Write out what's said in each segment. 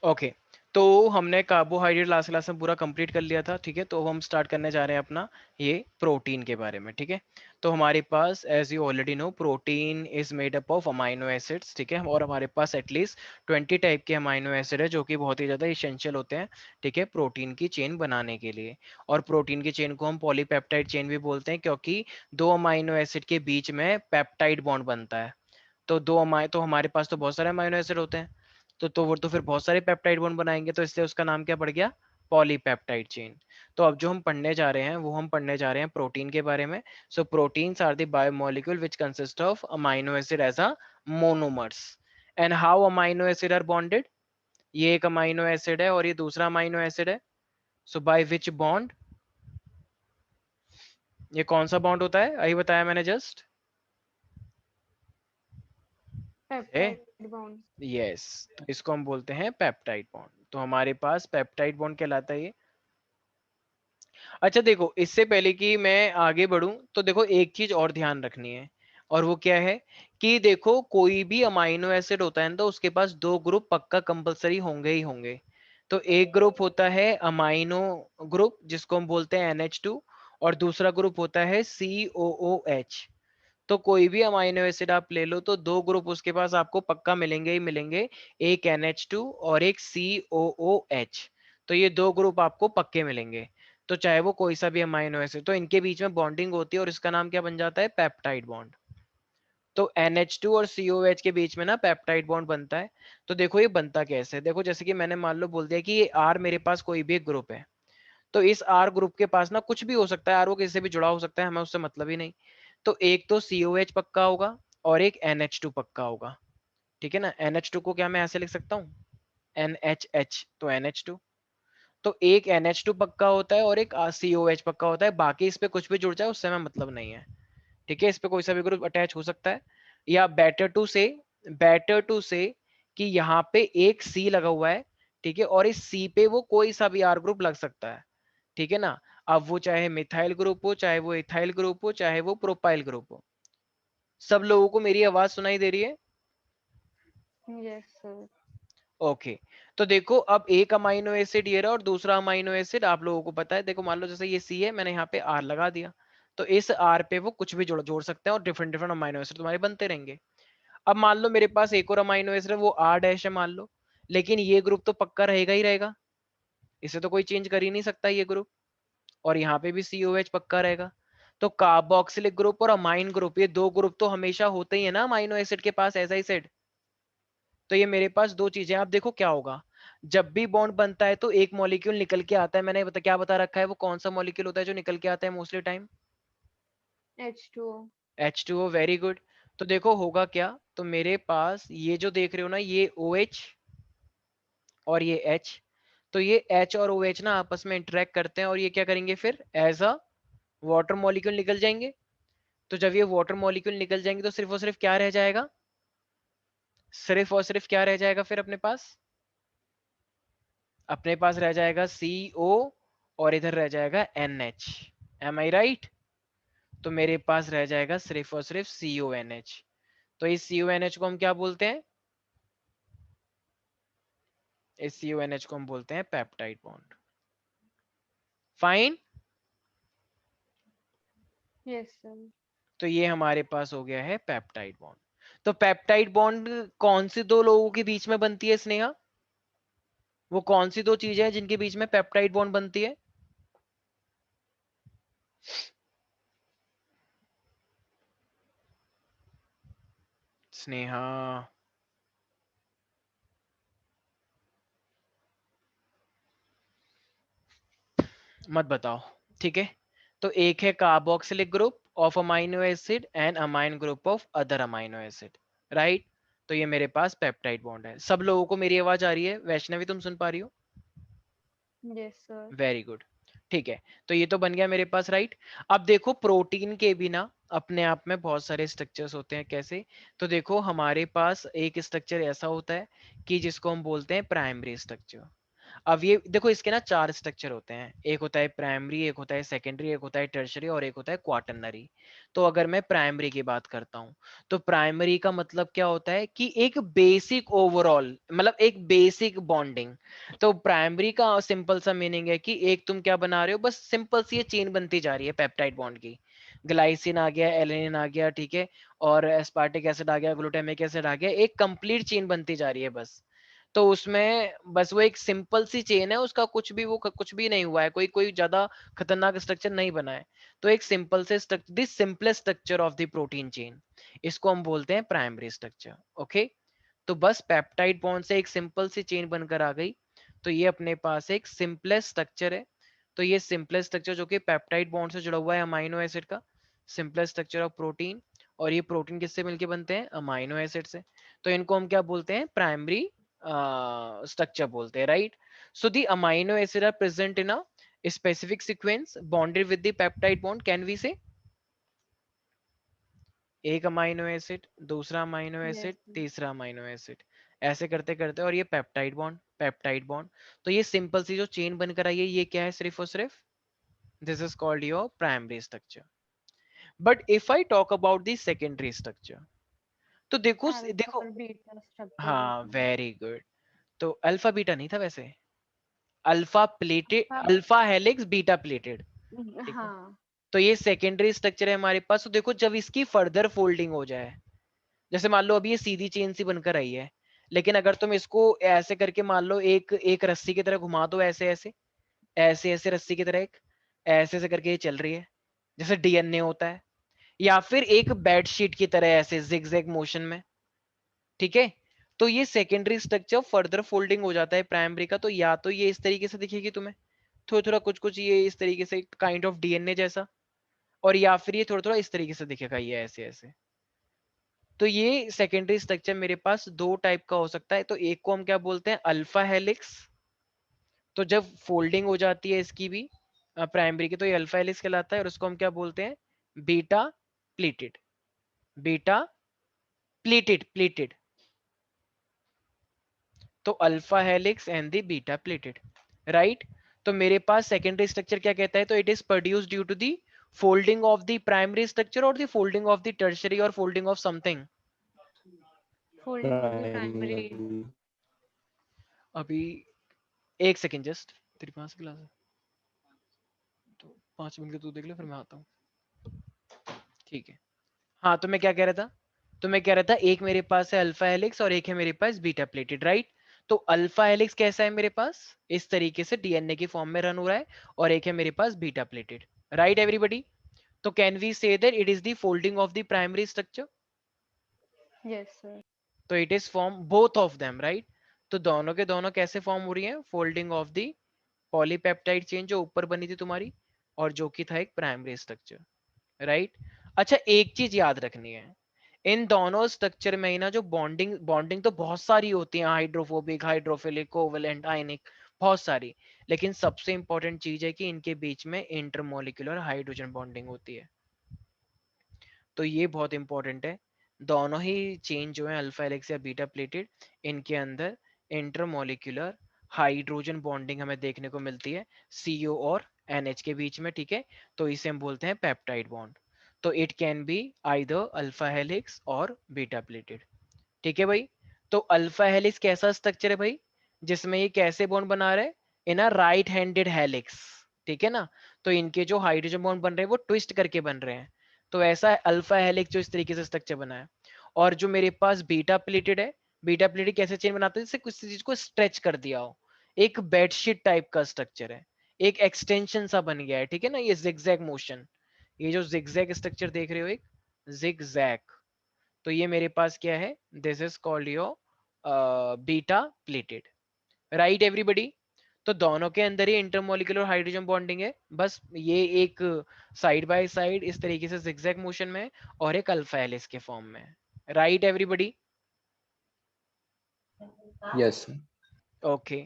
Okay, तो हमने carbohydrate last class में पूरा कंप्लीट कर लिया था, ठीक है। तो हम स्टार्ट करने जा रहे हैं अपना ये प्रोटीन के बारे में, ठीक है। तो हमारे पास as you already know protein is made up of amino acids, ठीक है। और हमारे पास एटलीस्ट 20 टाइप के अमाइनो एसिड है जो कि बहुत ही ज़्यादा इसेंशियल होते हैं, ठीक है, प्रोटीन की चेन बनाने के लिए। और प्रोटीन की चेन को हम पॉलीपेप्टाइड चेन भी बोलते हैं क्योंकि दो अमाइनो एसिड के बीच में पेप्टाइड बॉन्ड बनता है। तो हमारे पास तो बहुत सारे अमाइनो एसिड होते हैं, तो वो तो फिर बहुत सारे पेप्टाइड बॉन्ड बनाएंगे, तो इसलिए उसका नाम क्या पड़ गया, पॉलीपेप्टाइड चेन। तो अब जो हम पढ़ने जा रहे हैं वो हम पढ़ने जा रहे हैं प्रोटीन के बारे में। So proteins are the biomolecule which consist of amino acid as a monomers. And how amino acid are bonded, ये एक अमाइनो एसिड है और ये दूसरा अमाइनो एसिड है। सो बाय विच बॉन्ड, ये कौन सा बॉन्ड होता है, अभी बताया मैंने जस्ट। Peptide bond. यस, तो इसको हम बोलते हैं पेप्टाइड बॉन्ड। तो हमारे पास पेप्टाइड बॉन्ड कहलाता है ये। अच्छा देखो, इससे पहले कि मैं आगे बढ़ूं तो देखो एक चीज और ध्यान रखनी है, और वो क्या है कि देखो कोई भी अमाइनो एसिड होता है ना तो उसके पास दो ग्रुप पक्का कंपलसरी होंगे ही होंगे। तो एक ग्रुप होता है अमाइनो ग्रुप जिसको हम बोलते हैं NH2, और दूसरा ग्रुप होता है COOH। तो कोई भी अमाइनो एसिड आप ले लो तो दो ग्रुप उसके पास आपको पक्का मिलेंगे ही मिलेंगे, एक NH2 और एक COOH। तो ये दो ग्रुप आपको पक्के मिलेंगे। तो चाहे वो कोई सा भी अमाइनो एसिड, तो इनके बीच में बॉन्डिंग होती है और इसका नाम क्या बन जाता है, पेप्टाइड बॉन्ड। तो NH2 और COH के बीच में ना पेप्टाइड बॉन्ड बनता है। तो देखो ये बनता कैसे है, देखो जैसे कि मैंने मान लो बोल दिया कि ये R मेरे पास कोई भी एक ग्रुप है, तो इस R ग्रुप के पास ना कुछ भी हो सकता है, R वो किसी से भी जुड़ा हो सकता है, हमें उससे मतलब ही नहीं। तो एक तो COH पक्का होगा और एक NH2 पक्का होगा, ठीक है ना। NH2 को क्या मैं ऐसे लिख सकता हूँ, NHH, तो NH2। तो एक NH2 पक्का होता है और एक COH पक्का होता है, बाकी इस पे कुछ भी जुड़ जाए उससे हमें मतलब नहीं है, ठीक है। इस पे कोई सा भी ग्रुप अटैच हो सकता है। या बेटर टू से कि यहाँ पे एक C लगा हुआ है, ठीक है, और इस C पे वो कोई सा भी R ग्रुप लग सकता है, ठीक है ना। अब वो चाहे मिथाइल ग्रुप हो, चाहे वो इथाइल ग्रुप हो, चाहे वो प्रोपाइल ग्रुप हो। सब लोगों को मेरी आवाज सुनाई दे रही है? Yes sir. ओके। तो देखो अब एक अमाइनो एसिड ये रहा और दूसरा अमाइनो एसिड आप लोगों को पता है, देखो मान लो जैसे ये C है, मैंने यहाँ पे R लगा दिया, तो इस R पे वो कुछ भी जोड़ जोड़ सकते हैं और डिफरेंट डिफरेंट अमाइनो एसिड तुम्हारे बनते रहेंगे। अब मान लो मेरे पास एक और अमाइनो एसिड है, वो R डैश है मान लो, लेकिन ये ग्रुप तो पक्का रहेगा ही रहेगा, इसे तो कोई चेंज कर ही नहीं सकता ये ग्रुप। और यहाँ पे भी COH पक्का रहेगा। तो कार्बोक्सिलिक ग्रुप और अमाइन ग्रुप, ये दो ग्रुप तो हमेशा होते ही है ना अमाइनो एसिड के पास, एज आई सेड। तो ये मेरे पास दो चीजें, आप देखो क्या होगा, जब भी बॉन्ड बनता है तो एक मॉलिक्यूल निकल के आता है, मैंने क्या बता रखा है, वो कौन सा मॉलिक्यूल होता है जो निकल के आता है mostly time, H2O। H2O, very good. तो देखो होगा क्या, तो मेरे पास ये जो देख रहे हो ना, ये OH और ये H, तो ये H और OH ना आपस में इंटरेक्ट करते हैं और ये क्या करेंगे फिर, एज अ वाटर मॉलिक्यूल निकल जाएंगे। तो जब ये वाटर मॉलिक्यूल निकल जाएंगे तो सिर्फ और सिर्फ क्या रह जाएगा, सिर्फ और सिर्फ क्या रह जाएगा फिर अपने पास, अपने पास रह जाएगा CO और इधर रह जाएगा NH। एम आई राइट? तो मेरे पास रह जाएगा सिर्फ और सिर्फ CONH। तो इस CONH को हम क्या बोलते हैं, इस CONH को हम बोलते हैं peptide bond. Fine. Yes sir. तो ये हमारे पास हो गया है पेप्टाइड बॉन्ड। तो पेप्टाइड बॉन्ड कौन सी दो लोगों के बीच में बनती है स्नेहा, वो कौन सी दो चीजें हैं जिनके बीच में पेप्टाइड बॉन्ड बनती है? स्नेहा मत बताओ, ठीक है। तो एक है carboxylic group of amino acid and amine group of other amino acid, right. तो ये मेरे पास पेप्टाइड बॉन्ड है। सब लोगों को मेरी आवाज आ रही है? वैष्णवी तुम सुन पा रही हो? Yes sir. वेरी गुड, ठीक है। तो ये तो बन गया मेरे पास, राइट। अब देखो प्रोटीन के बिना अपने आप में बहुत सारे स्ट्रक्चर्स होते हैं, कैसे? तो देखो हमारे पास एक स्ट्रक्चर ऐसा होता है कि जिसको हम बोलते हैं प्राइमरी स्ट्रक्चर। अब ये देखो, इसके ना 4 स्ट्रक्चर होते हैं, एक होता है प्राइमरी, एक होता है सेकेंडरी, एक होता है टर्शरी और एक होता है क्वाटरनरी। तो अगर मैं प्राइमरी की बात करता हूँ, तो प्राइमरी का मतलब क्या होता है कि एक बेसिक ओवरऑल, मतलब एक बेसिक बॉन्डिंग। तो प्राइमरी का सिंपल सा मीनिंग है कि एक तुम क्या बना रहे हो, बस सिंपल सी ये चेन बनती जा रही है पेप्टाइड बॉन्ड की। ग्लाइसिन आ गया, एलेनिन आ गया, ठीक है, और एस्पार्टिक एसिड आ गया, ग्लूटामिक एसिड आ गया, एक कंप्लीट चेन बनती जा रही है बस। तो उसमें बस वो एक सिंपल सी चेन है, उसका कुछ भी, वो कुछ भी नहीं हुआ है, कोई कोई ज्यादा खतरनाक स्ट्रक्चर नहीं बना है। तो एक सिंपल से structure, this simplest structure of the protein chain, इसको हम बोलते हैं प्राइमरी स्ट्रक्चर। ओके, तो बस पेप्टाइड बॉन्ड से एक सिंपल सी चेन बनकर आ गई, तो ये अपने पास एक सिंपलेस्ट स्ट्रक्चर है। तो ये सिंपलेस्ट स्ट्रक्चर जो कि पेप्टाइड बॉन्ड से जुड़ा हुआ है अमाइनो एसिड का, सिंपलेस्ट स्ट्रक्चर ऑफ प्रोटीन। और ये प्रोटीन किससे मिलके बनते हैं, अमाइनो एसिड से। तो इनको हम क्या बोलते हैं, प्राइमरी स्ट्रक्चर बोलते हैं, right. So the amino acid are present in a specific sequence bonded with the peptide bond, can we say? एक अमाइनो एसिड, दूसरा अमाइनो Yes, एसिड, sir. तीसरा अमाइनो एसिड, ऐसे करते करते, और ये पेप्टाइड बॉन्ड, पेप्टाइड बॉन्ड। तो ये सिंपल सी जो चेन बनकर आई है, ये क्या है, सिर्फ और सिर्फ, this is called your primary structure. But if I talk about the secondary structure, तो देखो Alpha देखो, और beta structure हाँ होता है. Very good. तो अल्फा बीटा नहीं था वैसे, अल्फा प्लेटेड, हाँ, अल्फा हेलिक्स बीटा प्लेटेड, ठीक है। हाँ. तो ये सेकेंडरी स्ट्रक्चर है हमारे पास। तो देखो, जब इसकी फर्दर फोल्डिंग हो जाए, जैसे मान लो अभी ये सीधी चेन सी बनकर आई है, लेकिन अगर तुम इसको ऐसे करके मान लो, एक एक रस्सी की तरह घुमा दो, ऐसे ऐसे ऐसे ऐसे रस्सी की तरह, एक ऐसे ऐसे करके ये चल रही है, जैसे डीएनए होता है, या फिर एक बेडशीट की तरह ऐसे जिगजैग मोशन में, ठीक है। तो ये सेकेंडरी स्ट्रक्चर फर्दर फोल्डिंग हो जाता है प्राइमरी का, तो या तो ये इस तरीके से दिखेगी तुम्हें, थोड़ा थोड़ा कुछ कुछ ये इस तरीके से, काइंड ऑफ डीएनए जैसा, और या फिर ये थोड़ा थोड़ा इस तरीके से दिखेगा, ये ऐसे ऐसे। तो ये सेकेंडरी स्ट्रक्चर मेरे पास दो टाइप का हो सकता है। तो एक को हम क्या बोलते हैं, अल्फा हेलिक्स। तो जब फोल्डिंग हो जाती है इसकी भी प्राइमरी की, तो ये अल्फा हेलिक्स कहलाता है, और उसको हम क्या बोलते हैं, beta pleated, beta pleated, pleated. तो alpha helix and the beta pleated, right. तो मेरे पास सेकेंडरी स्ट्रक्चर क्या कहता है, तो it is produced due to the folding of the primary structure, और the folding of the tertiary, और folding of something. Folding of the primary. primary. अभी एक सेकेंड जस्ट, तेरी पास क्लास है तो 5 मिनट के तू देख ले, फिर मैं आता हूँ, ठीक है। हाँ, तो मैं क्या कह रहा था, तो मैं कह रहा था एक मेरे पास है अल्फा हेलिक्स और एक है मेरे पास बीटा प्लेटेड, राइट। तो अल्फा हेलिक्स कैसा है मेरे पास, इस तरीके से डीएनए की फॉर्म में रन हो रहा है, और एक है मेरे पास बीटा प्लेटेड, राइट एवरीबॉडी। तो can we say that it is the folding of the primary structure. Yes, sir. तो it is form both of them, right. तो दोनों के दोनों कैसे फॉर्म हो रही है, folding of the polypeptide chain जो ऊपर बनी थी तुम्हारी, और जो कि था एक प्राइमरी स्ट्रक्चर, राइट। अच्छा, एक चीज याद रखनी है, इन दोनों स्ट्रक्चर में ही ना जो बॉन्डिंग बॉन्डिंग तो बहुत सारी होती है, हाइड्रोफोबिक, हाइड्रोफिलिक, कोवेलेंट, आयनिक, बहुत सारी। लेकिन सबसे इंपॉर्टेंट चीज है कि इनके बीच में इंटरमोलिकुलर हाइड्रोजन बॉन्डिंग होती है। तो ये बहुत इंपॉर्टेंट है, दोनों ही चेन जो है अल्फा हेलिक्स या बीटा प्लेटेड, इनके अंदर इंटरमोलिकुलर हाइड्रोजन बॉन्डिंग हमें देखने को मिलती है, सीओ और एनएच के बीच में, ठीक है। तो इसे हम बोलते हैं पेप्टाइड बॉन्ड। तो it can be either alpha helix और बीटा प्लेटेड, ठीक है भाई। तो अल्फा हेलिक्स कैसा स्ट्रक्चर है भाई, जिसमें ये कैसे बॉन्ड बना रहे हैं, इन अ राइट हैंडेड हेलिक्स, ठीक है ना। तो इनके जो हाइड्रोजन बॉन्ड बन रहे हैं वो ट्विस्ट करके बन रहे हैं। तो ऐसा अल्फा हेलिक्स जो इस तरीके से स्ट्रक्चर बना है। और जो मेरे पास बीटा प्लेटेड है, बीटा प्लेटेड कैसे चेन बनाते हैं, जैसे किसी चीज को स्ट्रेच कर दिया हो, एक बेडशीट टाइप का स्ट्रक्चर है, एक एक्सटेंशन सा बन गया है, ठीक है ना, ये जिगजैग मोशन, ये जो जिगजैग स्ट्रक्चर देख रहे हो, एक जिगजैग, तो ये मेरे पास क्या है, this is called your beta pleated, right everybody. तो दोनों के अंदर ही इंटरमोलिकुलर हाइड्रोजन बॉन्डिंग है, बस ये एक साइड बाय साइड इस तरीके से जिगजैग मोशन में है, और एक अल्फा हेलिक्स के फॉर्म में है, राइट एवरीबॉडी। Yes. ओके,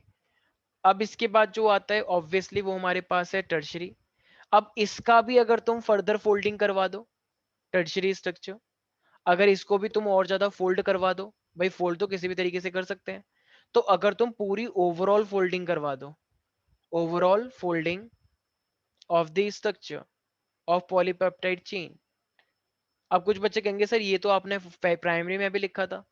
अब इसके बाद जो आता है ऑब्वियसली वो हमारे पास है टर्शरी। अब इसका भी अगर तुम फर्दर फोल्डिंग करवा दो, टर्शरी स्ट्रक्चर, अगर इसको भी तुम और ज्यादा फोल्ड करवा दो, भाई फोल्ड तो किसी भी तरीके से कर सकते हैं, तो अगर तुम पूरी ओवरऑल फोल्डिंग करवा दो, overall folding of the structure of polypeptide chain, अब कुछ बच्चे कहेंगे सर ये तो आपने प्राइमरी में भी लिखा था,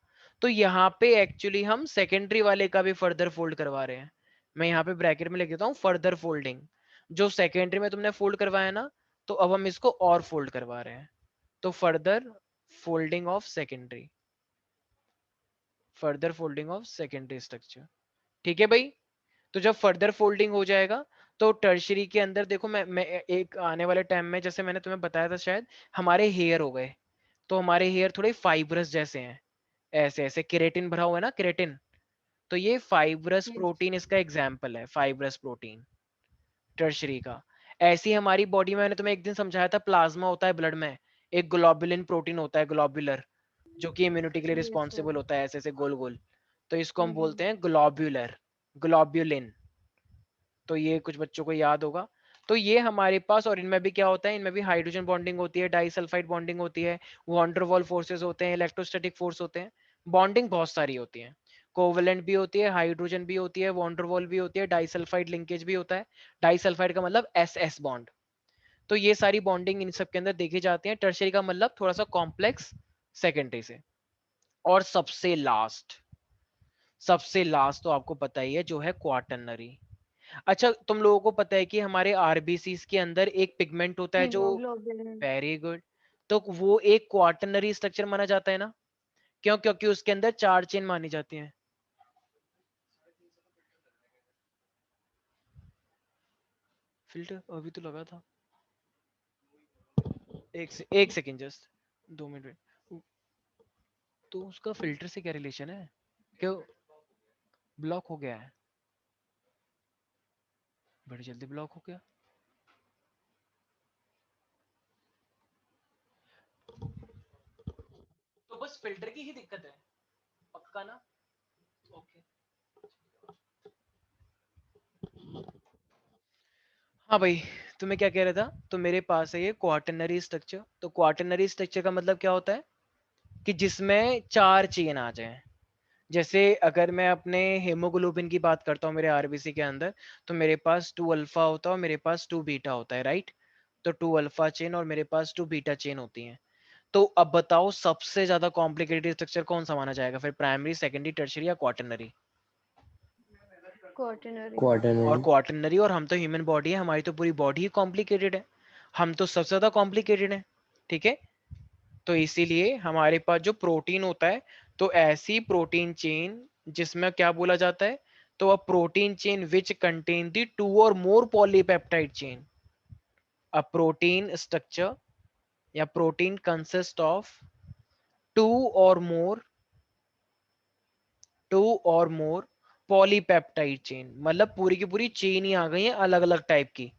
तो यहाँ पे एक्चुअली हम सेकेंडरी वाले का भी फर्दर फोल्ड करवा रहे हैं। मैं यहाँ पे ब्रैकेट में लिख देता हूँ फर्दर फोल्डिंग, जो सेकेंडरी में तुमने फोल्ड करवाया ना, तो अब हम इसको और फोल्ड करवा रहे हैं, तो further folding of secondary, further folding of secondary structure. ठीक है भाई, तो जब फर्दर फोल्डिंग हो जाएगा तो टर्शरी के अंदर देखो, मैं एक आने वाले टाइम में, जैसे मैंने तुम्हें बताया था शायद, हमारे हेयर हो गए, तो हमारे हेयर थोड़े फाइब्रस जैसे हैं, ऐसे ऐसे केराटिन भरा हुआ है ना, केराटिन, तो ये फाइब्रस Yes. प्रोटीन इसका एग्जाम्पल है, फाइब्रस प्रोटीन टर्शरी का। ऐसी हमारी बॉडी में, मैंने तुम्हें एक दिन समझाया था, प्लाज्मा होता है ब्लड में, एक ग्लोबुलिन प्रोटीन होता है, ग्लोबुलर, जो कि इम्यूनिटी के लिए Yes, sir. रिस्पॉन्सिबल होता है, ऐसे ऐसे गोल गोल, तो इसको हम Mm-hmm. बोलते हैं ग्लोब्यूलर, ग्लोब्युलिन, तो ये कुछ बच्चों को याद होगा। तो ये हमारे पास, और इनमें भी क्या होता है, इनमें भी हाइड्रोजन बॉन्डिंग होती है, डाइसल्फाइड बॉन्डिंग होती है, वॉन्डरवॉल फोर्सेस होते हैं, इलेक्ट्रोस्टैटिक फोर्स होते हैं, बॉन्डिंग बहुत सारी होती है, कोवलेंट भी होती है, हाइड्रोजन भी होती है, वॉन्डरवॉल भी होती है, डाइसल्फाइड लिंकेज भी होता है, डाइसल्फाइड का मतलब एस एस बॉन्ड, तो ये सारी बॉन्डिंग इन सब के अंदर देखी जाती है। टर्शरी का मतलब थोड़ा सा कॉम्प्लेक्स सेकेंडरी से। और सबसे लास्ट तो आपको पता ही है, जो है क्वाटरनरी। अच्छा, तुम लोगों को पता है कि हमारे आरबीसी के अंदर एक पिगमेंट होता है जो, Hemoglobin. वेरी गुड, तो वो एक क्वाटरनरी स्ट्रक्चर माना जाता है ना, क्यों? क्योंकि उसके अंदर 4 चेन मानी जाती हैं। फिल्टर अभी तो लगा था, एक सेकेंड, जस्ट 2 मिनट, तो उसका फिल्टर से क्या रिलेशन है, क्यों ब्लॉक हो गया है, बड़ी जल्दी ब्लॉक हो गया। तो बस फिल्टर की ही दिक्कत है, पक्का ना? ओके, हाँ भाई, तो मैं क्या कह रहा था, तो मेरे पास है ये क्वाटरनरी स्ट्रक्चर, तो क्वाटरनरी स्ट्रक्चर का मतलब क्या होता है कि जिसमें 4 चेन आ जाएं। जैसे अगर मैं अपने हेमोग्लोबिन की बात करता हूँ मेरे आरबीसी के अंदर, तो मेरे पास 2 अल्फा होता है और मेरे पास 2 बीटा होता है, राइट? तो 2 अल्फा चेन और मेरे पास 2 बीटा चेन होती हैं। तो अब बताओ सबसे ज्यादा कॉम्प्लिकेटेड स्ट्रक्चर कौन सा माना जाएगा फिर, प्राइमरी, सेकेंडरी, टर्शियरी या क्वाटरनरी? Quaternary. और क्वाटरनरी। क्वाटरनरी, और हम तो ह्यूमन बॉडी है, हमारी तो पूरी बॉडी ही कॉम्प्लिकेटेड है, हम तो सबसे ज्यादा कॉम्प्लिकेटेड है, ठीक है? तो इसीलिए हमारे पास जो प्रोटीन होता है, तो ऐसी प्रोटीन चेन जिसमें क्या बोला जाता है, तो a protein chain which contain the 2 और more polypeptide chain, a protein structure या प्रोटीन कंसिस्ट ऑफ 2 और मोर, 2 और मोर पॉलीपेप्टाइड चेन, मतलब पूरी की पूरी चेन ही आ गई है अलग अलग टाइप की।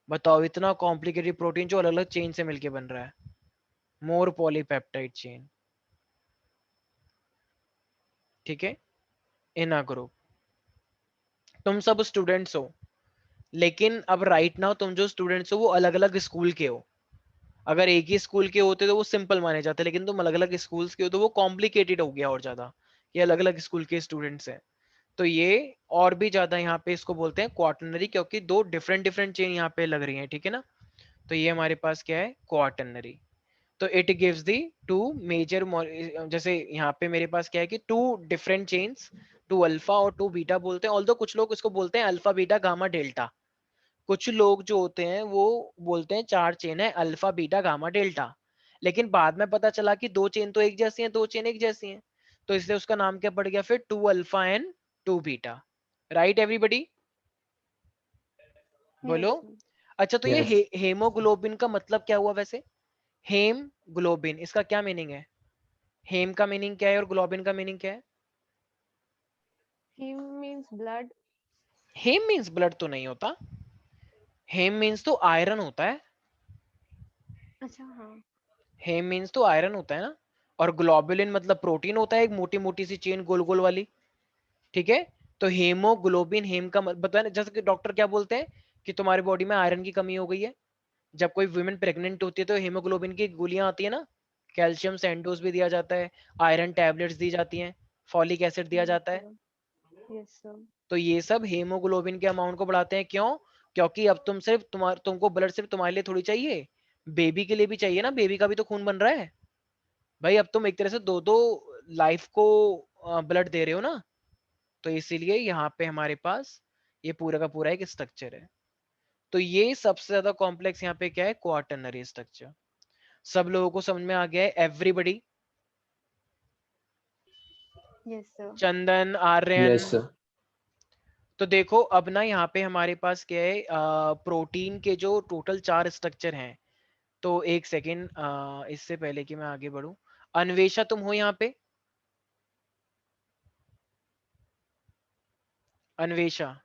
बताओ, इतना कॉम्प्लिकेटेड प्रोटीन जो अलग अलग चेन से मिलके बन रहा है, मोर पॉलीपेप्टाइड चेन, ठीक है, इन अ ग्रुप। तुम सब स्टूडेंट्स हो, लेकिन अब राइट नाउ तुम जो स्टूडेंट्स हो वो अलग अलग स्कूल के हो। अगर एक ही स्कूल के होते तो वो सिंपल माने जाते, लेकिन तुम अलग अलग स्कूल्स के हो तो वो कॉम्प्लिकेटेड हो गया और ज्यादा, ये अलग अलग स्कूल के स्टूडेंट्स हैं। तो ये और भी ज्यादा यहाँ पे इसको बोलते हैं क्वाटरनरी, क्योंकि दो डिफरेंट डिफरेंट चेन यहाँ पे लग रही हैं, ठीक है ना? तो ये हमारे पास क्या है, क्वाटरनरी। तो इट गिव्स दी 2 मेजर, जैसे यहाँ पे मेरे पास क्या है कि 2 डिफरेंट चेन्स, 2 अल्फा और 2 बीटा बोलते हैं, ऑल्दो कुछ लोग इसको बोलते हैं अल्फा बीटा गामा डेल्टा। कुछ लोग जो होते हैं वो बोलते हैं 4 चेन है, अल्फा बीटा गामा डेल्टा, लेकिन बाद में पता चला कि 2 चेन तो एक जैसी हैं, 2 चेन एक जैसी हैं, तो इसलिए उसका नाम क्या पड़ गया फिर, 2 alpha and 2 beta. Right everybody, बोलो। Yes, sir. अच्छा, तो ये यस। हेमोग्लोबिन का मतलब क्या हुआ वैसे? हेम ग्लोबिन, इसका क्या मीनिंग है? हेम का मीनिंग क्या है और ग्लोबिन का मीनिंग क्या है? Heme means blood. हेम मीन्स ब्लड तो नहीं होता, हेम मीन्स तो आयरन होता है, अच्छा हाँ. हेम मीन्स तो आयरन होता है ना। और ग्लोबुलिन मतलब प्रोटीन होता है, एक मोटी मोटी सी चेन गोल गोल वाली, ठीक है? तो हेमोग्लोबिन, हेम का बताया ना, जैसे कि डॉक्टर क्या बोलते हैं कि तुम्हारी बॉडी में आयरन की कमी हो गई है, जब कोई वुमेन प्रेग्नेंट होती है तो हेमोग्लोबिन की गोलियां आती है ना, कैल्शियम सैंडोज भी दिया जाता है, आयरन टैबलेट्स दी जाती हैं, फॉलिक एसिड दिया Yes, जाता है, sir. Yes, sir. तो ये सब हेमोग्लोबिन के अमाउंट को बढ़ाते हैं। क्यों? क्योंकि अब तुमको ब्लड सिर्फ तुम्हारे लिए थोड़ी चाहिए, बेबी के लिए भी चाहिए ना, बेबी का भी तो खून बन रहा है भाई। अब तुम एक तरह से दो दो लाइफ को ब्लड दे रहे हो ना, तो इसीलिए यहाँ पे हमारे पास ये पूरा का पूरा एक स्ट्रक्चर है। तो ये सबसे ज्यादा कॉम्प्लेक्स यहाँ पे क्या है? Quaternary structure. सब लोगों को समझ में आ गया है? Everybody? Yes, sir. Chandan, Aryan? Yes sir. तो देखो अब ना यहाँ पे हमारे पास क्या है, प्रोटीन के जो टोटल 4 स्ट्रक्चर हैं। तो एक सेकेंड, इससे पहले कि मैं आगे बढ़ूं, अन्वेषा तुम हो यहाँ पे? अन्वेषा?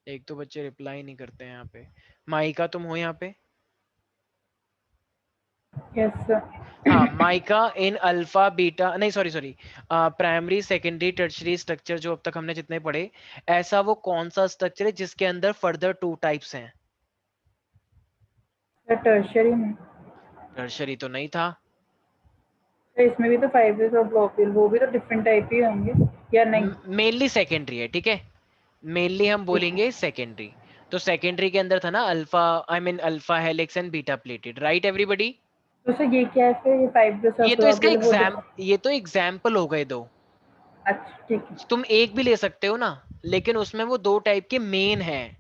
एक तो बच्चे रिप्लाई नहीं करते हैं यहाँ पे। माइका तुम हो यहाँ पे? Yes sir. हाँ, माइका इन अल्फा बीटा, नहीं sorry sorry, primary secondary tertiary structure जो अब तक हमने जितने पढ़े, ऐसा वो कौन सा स्ट्रक्चर है जिसके अंदर फर्दर 2 टाइप्स हैं? टर्शियरी में। टर्शरी तो नहीं था। तो इसमें भी तो फाइब्रस और ग्लोब्यूल, वो भी तो डिफरेंट टाइप ही होंगे या नहीं? मेनली सेकेंडरी है, ठीक है, मेनली हम बोलेंगे सेकेंडरी। तो सेकेंडरी के अंदर था ना alpha, I mean alpha helix and beta pleated, right everybody? तो सर ये क्या है फिर, ये फाइब्रस और ये तो इसका ग्लोब्यूल? ये तो एग्जाम्पल हो गए दो। अच्छा ठीक है। तुम एक भी ले सकते हो ना, लेकिन उसमें वो 2 टाइप के मेन हैं,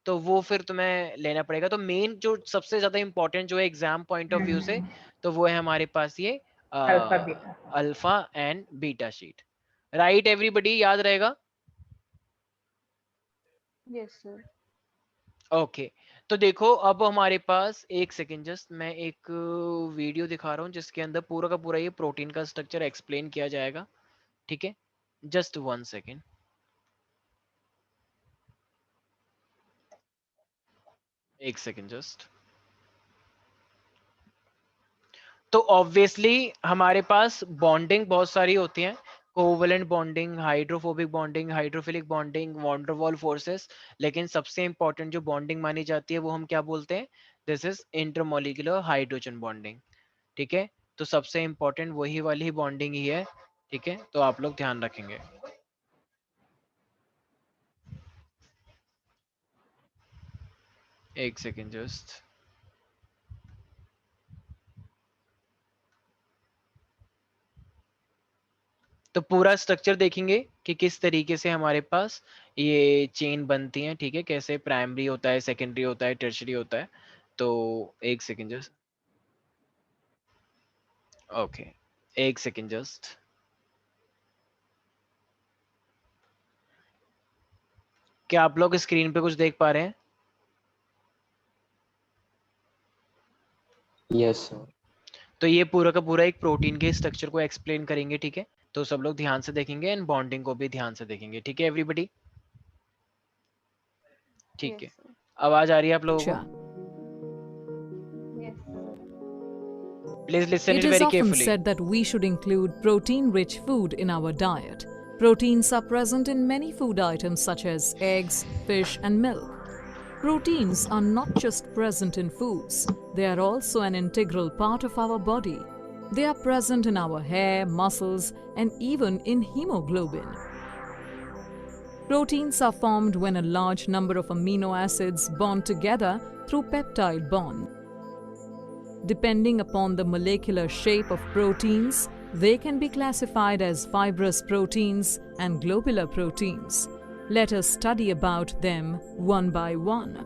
तो वो फिर तुम्हें लेना पड़ेगा। तो मेन जो सबसे ज्यादा इंपॉर्टेंट जो है एग्जाम पॉइंट ऑफ व्यू से, तो वो है हमारे पास ये alpha beta. Alpha and beta sheet, right everybody? याद रहेगा? Yes, sir. ओके तो देखो अब हमारे पास, एक सेकेंड जस्ट, मैं एक वीडियो दिखा रहा हूँ जिसके अंदर पूरा का पूरा ये प्रोटीन का स्ट्रक्चर एक्सप्लेन किया जाएगा, ठीक है? जस्ट 1 सेकेंड, एक सेकेंड जस्ट। तो ऑब्वियसली हमारे पास बॉन्डिंग बहुत सारी होती हैं, covalent bonding, hydrophobic bonding, hydrophilic bonding, van der Waals forces, लेकिन सबसे इंपॉर्टेंट जो बॉन्डिंग मानी जाती है वो हम क्या बोलते हैं? This is intermolecular hydrogen bonding, ठीक है? तो सबसे इंपॉर्टेंट वही वाली बॉन्डिंग ही है, ठीक है? तो आप लोग ध्यान रखेंगे। एक सेकेंड जस्ट, तो पूरा स्ट्रक्चर देखेंगे कि किस तरीके से हमारे पास ये चेन बनती है, ठीक है? कैसे प्राइमरी होता है, सेकेंडरी होता है, टर्शरी होता है। तो एक सेकेंड जस्ट, ओके एक सेकेंड जस्ट। क्या आप लोग स्क्रीन पे कुछ देख पा रहे हैं? Yes sir. तो ये पूरा का पूरा एक प्रोटीन के स्ट्रक्चर को एक्सप्लेन करेंगे, ठीक है? तो सब लोग ध्यान से देखेंगे एंड बॉन्डिंग को भी ध्यान से देखेंगे, ठीक है एवरीबॉडी? ठीक है, Yes, sir. आवाज आ रही है आप लोगों को? Yes, sir. Please listen It it is very often carefully. said that we should include protein-rich food in our diet. Proteins are present in many food items such as eggs, fish, and milk. Proteins are not just present in foods, they are also an integral part of our body. They are present in our hair, muscles, and even in hemoglobin. Proteins are formed when a large number of amino acids bond together through peptide bond. Depending upon the molecular shape of proteins, they can be classified as fibrous proteins and globular proteins. Let us study about them one by one.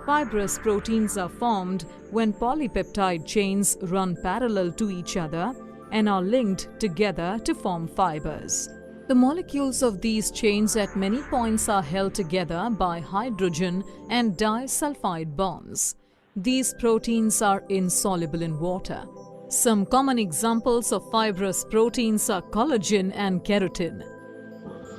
Fibrous proteins are formed when polypeptide chains run parallel to each other and are linked together to form fibers. The molecules of these chains at many points are held together by hydrogen and disulfide bonds. These proteins are insoluble in water. Some common examples of fibrous proteins are collagen and keratin.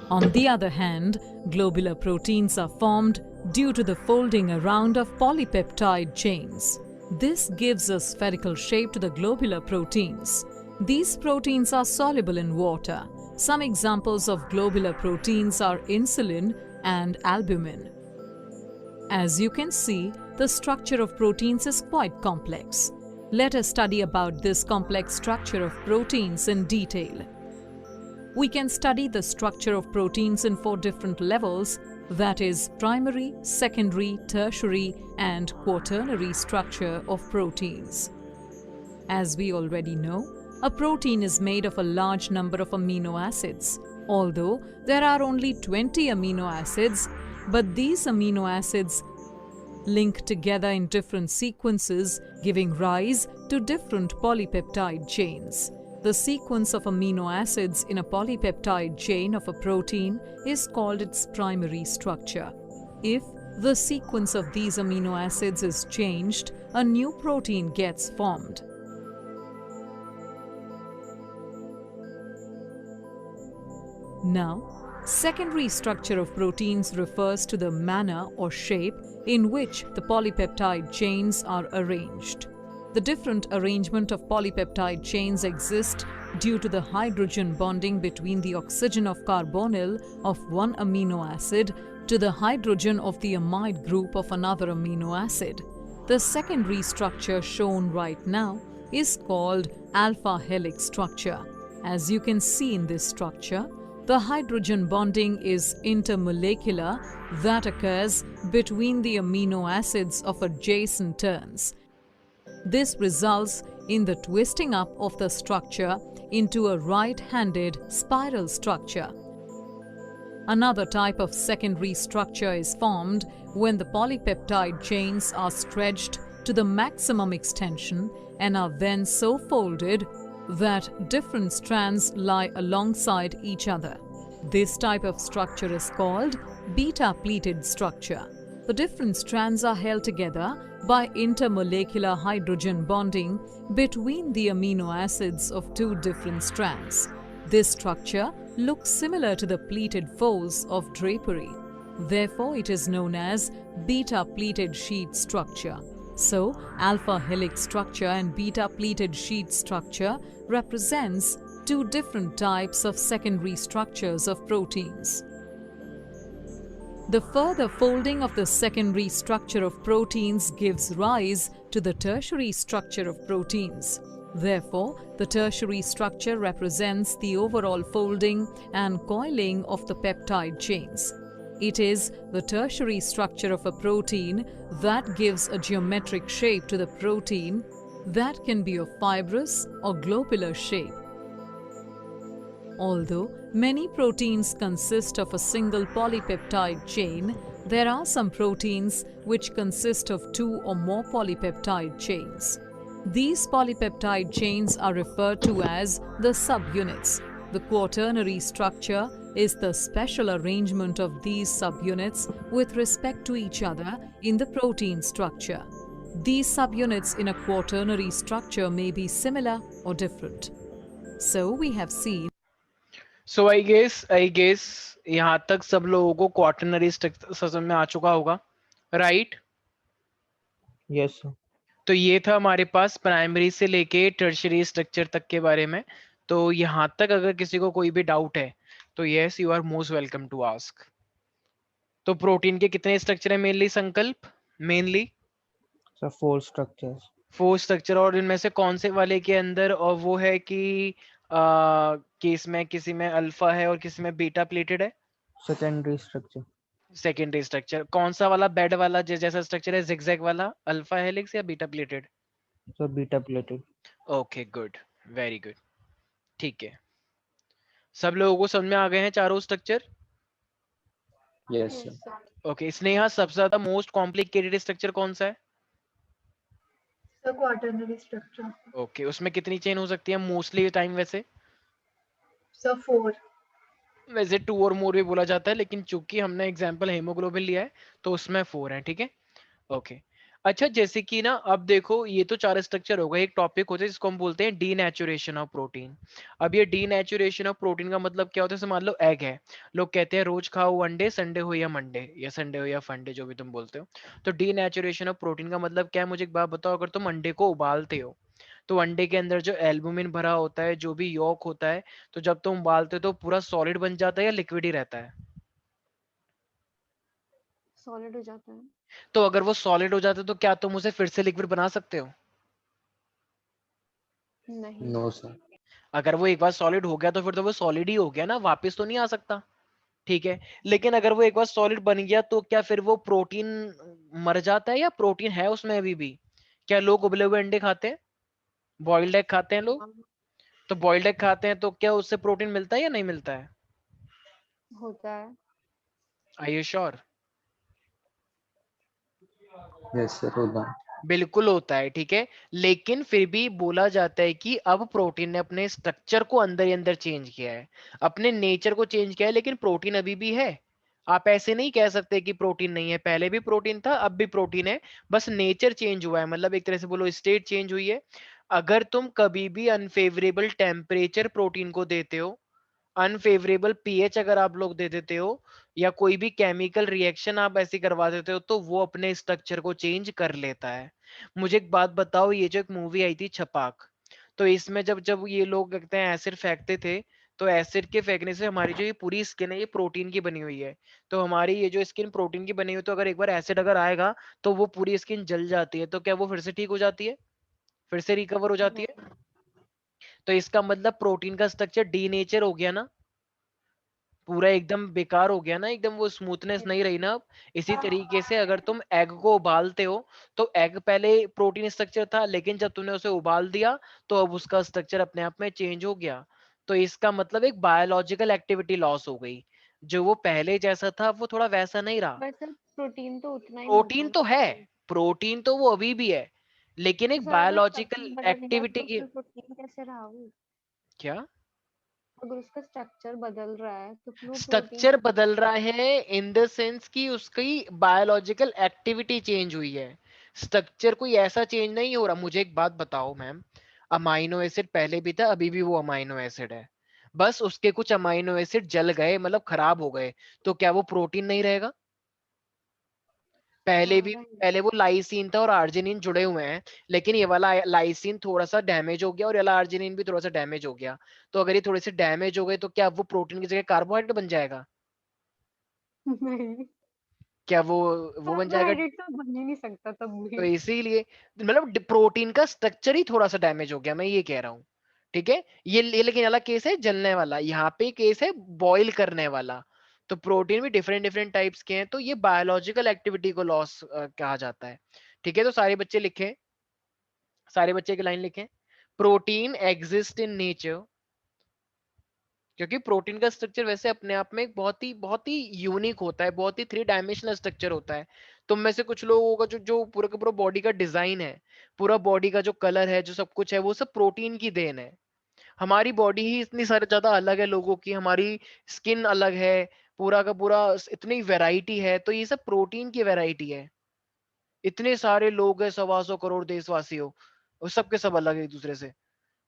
On the other hand, globular proteins are formed due to the folding around of polypeptide chains. This gives a spherical shape to the globular proteins. These proteins are soluble in water. Some examples of globular proteins are insulin and albumin. As you can see, the structure of proteins is quite complex. let us study about this complex structure of proteins in detail. We can study the structure of proteins in 4 different levels, that is, primary, secondary, tertiary, and quaternary structure of proteins. As we already know, a protein is made of a large number of amino acids. Although there are only 20 amino acids, but these amino acids link together in different sequences, giving rise to different polypeptide chains. The sequence of amino acids in a polypeptide chain of a protein is called its primary structure. If the sequence of these amino acids is changed, a new protein gets formed. Now, secondary structure of proteins refers to the manner or shape in which the polypeptide chains are arranged. The different arrangement of polypeptide chains exist due to the hydrogen bonding between the oxygen of carbonyl of one amino acid to the hydrogen of the amide group of another amino acid. The secondary structure shown right now is called alpha helix structure. As you can see in this structure, the hydrogen bonding is intermolecular that occurs between the amino acids of adjacent turns. This results in the twisting up of the structure into a right-handed spiral structure. Another type of secondary structure is formed when the polypeptide chains are stretched to the maximum extension and are then so folded that different strands lie alongside each other. This type of structure is called beta-pleated structure. The different strands are held together by intermolecular hydrogen bonding between the amino acids of 2 different strands. This structure looks similar to the pleated folds of drapery. Therefore, it is known as beta-pleated sheet structure. So, alpha helix structure and beta-pleated sheet structure represents 2 different types of secondary structures of proteins. The further folding of the secondary structure of proteins gives rise to the tertiary structure of proteins. Therefore, the tertiary structure represents the overall folding and coiling of the peptide chains. It is the tertiary structure of a protein that gives a geometric shape to the protein that can be of fibrous or globular shape. Although many proteins consist of a single polypeptide chain, there are some proteins which consist of 2 or more polypeptide chains. These polypeptide chains are referred to as the subunits. The quaternary structure is the special arrangement of these subunits with respect to each other in the protein structure. These subunits in a quaternary structure may be similar or different. So we have seen. So I guess यहाँ तक सब लोगों को quaternary structure समझ में आ चुका होगा, right? Yes sir. तो ये था हमारे पास प्राइमरी से लेके टर्शियरी स्ट्रक्चर तक के बारे में. तो यहाँ तक अगर किसी को कोई भी डाउट है तो yes, you are most welcome to ask. तो प्रोटीन के कितने स्ट्रक्चर है मेनली संकल्प? Mainly sir 4 structures. 4 स्ट्रक्चर. और इनमें से कौन से वाले के अंदर और वो है कि केस में किसी में अल्फा है और किसी में बीटा प्लेटेड है? Secondary structure. Secondary structure. कौन सा वाला बेड वाला जैसा स्ट्रक्चर है, जिगजैग वाला, अल्फा हेलिक्स या beta pleated? Sir beta pleated. Okay, good, very good. ठीक है, सब लोगों को समझ में आ गए हैं चारों structure? Yes sir. Okay, Sneha सबसे ज्यादा मोस्ट कॉम्प्लिकेटेड स्ट्रक्चर कौन सा है? Sir quaternary structure. ओके, उसमें कितनी चेन हो सकती है मोस्टली टाइम? वैसे सर 4. वैसे 2 और मोर भी बोला जाता है, लेकिन चूंकि हमने एग्जांपल हीमोग्लोबिन लिया है तो उसमें 4 है. ठीक है, ओके. अच्छा, जैसे कि ना अब देखो, ये तो 4 स्ट्रक्चर हो गए. एक टॉपिक होता है जिसको हम बोलते हैं डीनेचुरेशन ऑफ प्रोटीन. अब ये डीनेचुरेशन ऑफ प्रोटीन का मतलब क्या होता है? जैसे मान लो एग है, लोग कहते हैं रोज खाओ अंडे, संडे हो या मंडे, या संडे हो या फंडे, जो भी तुम बोलते हो. तो डीनेचुरेशन ऑफ प्रोटीन का मतलब क्या है? मुझे एक बात बताओ, अगर तुम अंडे को उबालते हो तो अंडे के अंदर जो एल्बुमिन भरा होता है, जो भी यॉक होता है, तो जब तुम उबालते हो तो पूरा सॉलिड बन जाता है या लिक्विड ही रहता है? सॉलिड हो जाता है. तो अगर वो सॉलिड हो जाता है तो क्या तुम उसे फिर से लिक्विड बना सकते हो? नहीं। No, sir. अगर वो एक बार सॉलिड हो गया तो फिर तो वो सॉलिड ही हो गया ना, वापस तो नहीं आ सकता, ठीक है। लेकिन अगर वो एक बार सॉलिड बन गया तो क्या फिर वो प्रोटीन मर जाता है या प्रोटीन है उसमें अभी भी? क्या लोग उबले हुए अंडे खाते हैं, बॉइल्ड एग खाते हैं लोग? हाँ, तो बॉइल्ड एग खाते हैं तो क्या उससे प्रोटीन मिलता है या नहीं मिलता है? होता है। Are you sure? Yes, sir. होगा. बिल्कुल होता है, ठीक है। लेकिन फिर भी बोला जाता है कि अब प्रोटीन ने अपने स्ट्रक्चर को अंदर ही अंदर चेंज किया है, अपने नेचर को चेंज किया है, लेकिन प्रोटीन अभी भी है। आप ऐसे नहीं कह सकते कि प्रोटीन नहीं है, पहले भी प्रोटीन था, अब भी प्रोटीन है, बस नेचर चेंज हुआ है, मतलब एक तरह से बोलो स्टेट चेंज हुई है। अगर तुम कभी भी अनफेवरेबल टेम्परेचर प्रोटीन को देते हो, अनफेवरेबल पीएच अगर आप लोग दे देते हो, या कोई भी केमिकल रिएक्शन आप ऐसी करवा देते हो, तो वो अपने स्ट्रक्चर को चेंज कर लेता है। मुझे एक बात बताओ, ये जो एक मूवी आई थी छपाक, तो इसमें जब जब ये लोग कहते हैं एसिड फेंकते थे, तो एसिड के फेंकने से हमारी जो ये पूरी स्किन है ये प्रोटीन की बनी हुई है, तो हमारी ये जो स्किन प्रोटीन की बनी हुई है, तो अगर एक बार एसिड अगर आएगा तो वो पूरी स्किन जल जाती है, तो क्या वो फिर से ठीक हो जाती है, फिर से रिकवर हो जाती है? नहीं। तो इसका मतलब प्रोटीन का स्ट्रक्चर डीनेचर हो गया ना, पूरा एकदम बेकार हो गया ना, एकदम वो स्मूथनेस नहीं रही ना अब। इसी तरीके से अगर तुम एग को उबालते हो, तो एग पहले प्रोटीन स्ट्रक्चर था, लेकिन जब तुमने उसे उबाल दिया तो अब उसका स्ट्रक्चर अपने आप में चेंज हो गया। तो इसका मतलब एक बायोलॉजिकल एक्टिविटी लॉस हो गई, जो वो पहले जैसा था वो थोड़ा वैसा नहीं रहा। पर सर प्रोटीन तो उतना ही होता प्रोटीन है तो ना है, फिर। प्रोटीन तो वो अभी भी है, लेकिन तो एक सर अगर बायोलॉजिकल स्ट्रक्चर बदल गया एक्टिविटी तो की। फिर प्रोटीन कैसे रहा वो? क्या अगर उसका स्ट्रक्चर बदल रहा है तो फिर वो प्रोटीन स्ट्रक्चर कैसे बदल रहा? रहा है इन द सेंस कि उसकी बायोलॉजिकल एक्टिविटी चेंज हुई है, स्ट्रक्चर कोई ऐसा चेंज नहीं हो रहा। मुझे एक बात बताओ मैम, अमाइनो एसिड पहले भी था, अभी भी वो अमाइनो एसिड है, बस उसके कुछ अमाइनो एसिड जल गए, मतलब खराब हो गए, तो क्या वो प्रोटीन नहीं रहेगा? पहले हाँ भी, राइट। पहले वो लाइसिन था और आर्जिनिन जुड़े हुए हैं, लेकिन ये वाला लाइसिन थोड़ा सा डैमेज हो गया और ये वाला आर्जिनिन भी थोड़ा सा डैमेज हो गया, तो अगर ये थोड़े से डैमेज हो गए तो क्या वो प्रोटीन की जगह कार्बोहाइड्रेट बन जाएगा? नहीं, क्या वो बन जाएगा? कार्बोहाइड्रेट तो बन ही नहीं सकता तब तो भी। इसीलिए मतलब प्रोटीन का स्ट्रक्चर ही थोड़ा सा डैमेज हो गया, मैं ये कह रहा हूँ, ठीक है। ये लेकिन अलग केस है जलने वाला, यहाँ पे केस है बॉईल करने वाला। तो प्रोटीन भी डिफरेंट डिफरेंट टाइप्स के हैं, तो ये बायोलॉजिकल एक्टिविटी को लॉस कहा जाता है, ठीक है। तो सारे बच्चे लिखें, सारे बच्चे एक लाइन लिखें, प्रोटीन एग्जिस्ट इन नेचर, क्योंकि प्रोटीन का स्ट्रक्चर वैसे अपने आप में एक बहुत ही यूनिक होता है, बहुत ही थ्री डायमेंशनल स्ट्रक्चर होता है। तुम में से कुछ लोगों का जो जो पूरा का पूरा बॉडी का डिजाइन है, पूरा बॉडी का जो कलर है, जो सब कुछ है, वो सब प्रोटीन की देन है। हमारी बॉडी ही इतनी सारी ज्यादा अलग है लोगों की, हमारी स्किन अलग है, पूरा का पूरा इतनी वैरायटी है, तो ये सब प्रोटीन की वैरायटी है। इतने सारे लोग हैं, 125 करोड़ देशवासी हो, और सबके सब अलग है एक दूसरे से,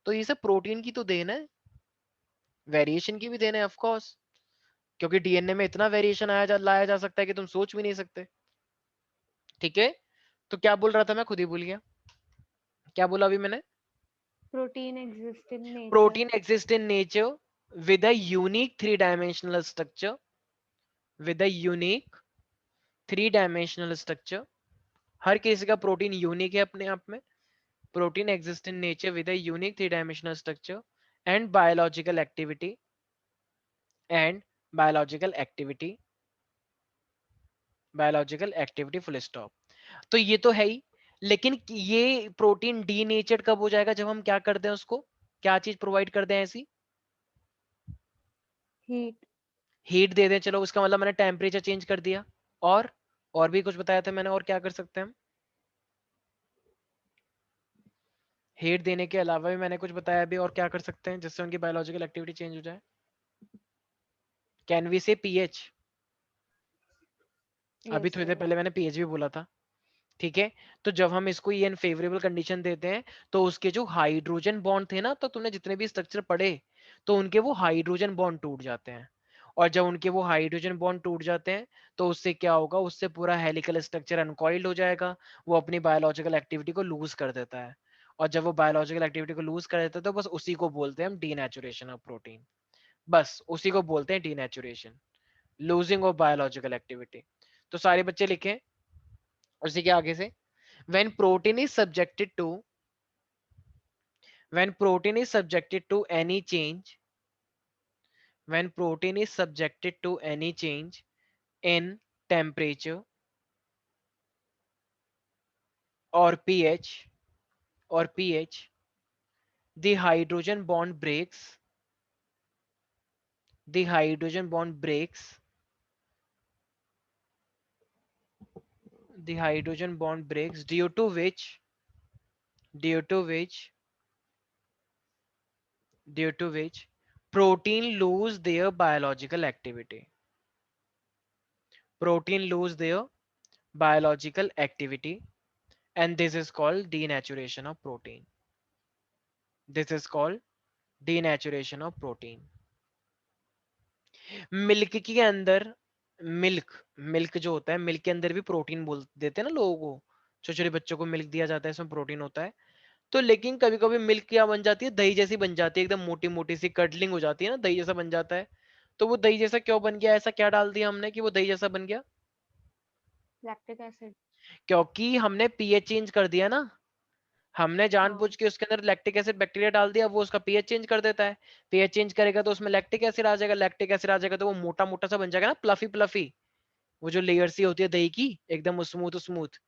तो ये सब प्रोटीन की तो देन है, वेरिएशन की भी देन है ऑफ कोर्स, क्योंकि डीएनए में इतना वेरिएशन लाया जा सकता है कि तुम सोच भी नहीं सकते, ठीक है। तो क्या बोल रहा था, मैं खुद ही भूल गया, क्या बोला अभी मैंने? Protein exist in nature. Protein exist in nature with a unique three dimensional structure, with a unique three dimensional structure. हर किसी का प्रोटीन यूनिक है अपने आप में। Protein exist in nature with a unique three dimensional structure and biological activity, and biological activity, biological activity full stop. तो ये तो है ही, लेकिन ये प्रोटीन डीनेचर्ड कब हो जाएगा? जब हम क्या कर दें उसको, क्या चीज प्रोवाइड कर दें ऐसी? हीट। हीट दे दें, चलो उसका मतलब मैंने टेम्परेचर चेंज कर दिया। और भी कुछ बताया था मैंने, और क्या कर सकते हैं हम? हीट देने के अलावा भी मैंने कुछ बताया भी, और क्या कर सकते हैं जिससे उनकी बायोलॉजिकल एक्टिविटी चेंज हो जाए? कैन वी से पीएच? अभी यस थोड़ी देर सर। पहले मैंने पीएच भी बोला था, ठीक है। तो जब हम इसको ये अनफेवरेबल कंडीशन देते हैं, तो उसके जो हाइड्रोजन बॉन्ड थे ना, तो तुमने जितने भी स्ट्रक्चर पढ़े, तो उनके वो हाइड्रोजन बॉन्ड टूट जाते हैं, और जब उनके वो हाइड्रोजन बॉन्ड टूट जाते हैं, तो उससे क्या होगा, उससे पूरा हेलिकल स्ट्रक्चर अनकॉइल्ड हो जाएगा, वो अपनी बायोलॉजिकल एक्टिविटी को लूज कर देता है, और जब वो बायोलॉजिकल एक्टिविटी को लूज कर देता है, तो बस उसी को बोलते हैं हम डीनेचुरेशन ऑफ प्रोटीन, बस उसी को बोलते हैं denaturation, losing of biological activity. तो सारे बच्चे लिखें उसी के आगे से, when protein is subjected to when protein is subjected to any change, when protein is subjected to any change in temperature or pH, the hydrogen bond breaks, the hydrogen bond breaks, the hydrogen bond breaks, due to which, due to which, due to which protein lose their biological activity. Protein lose their biological activity, and this is called denaturation of protein. This is called denaturation of protein. Milk के अंदर, milk milk जो होता है, milk के अंदर भी protein बोल देते हैं ना लोगों को, छोटे छोटे बच्चों को मिल्क दिया जाता है, इसमें प्रोटीन होता है। तो लेकिन कभी कभी मिल्क क्या बन जाती है, दही जैसी बन जाती है, एकदम मोटी मोटी सी कटलिंग हो जाती है ना, दही जैसा बन जाता है। तो वो दही जैसा क्यों बन गया, ऐसा क्या डाल दिया हमने कि वो दही जैसा बन गया? Lactic acid. क्योंकि हमने पीएच चेंज कर दिया ना, हमने जानबूझ के उसके अंदर लैक्टिक एसिड बैक्टीरिया डाल दिया, वो उसका पीएच चेंज कर देता है। पीएच चेंज करेगा तो उसमें लैक्टिक एसिड आ जाएगा, लैक्टिक एसिड आ जाएगा तो वो मोटा मोटा सा बन जाएगा ना, प्लफी प्लफी, वो जो लेयर सी होती है दही की, एकदम स्मूथ स्मूथ।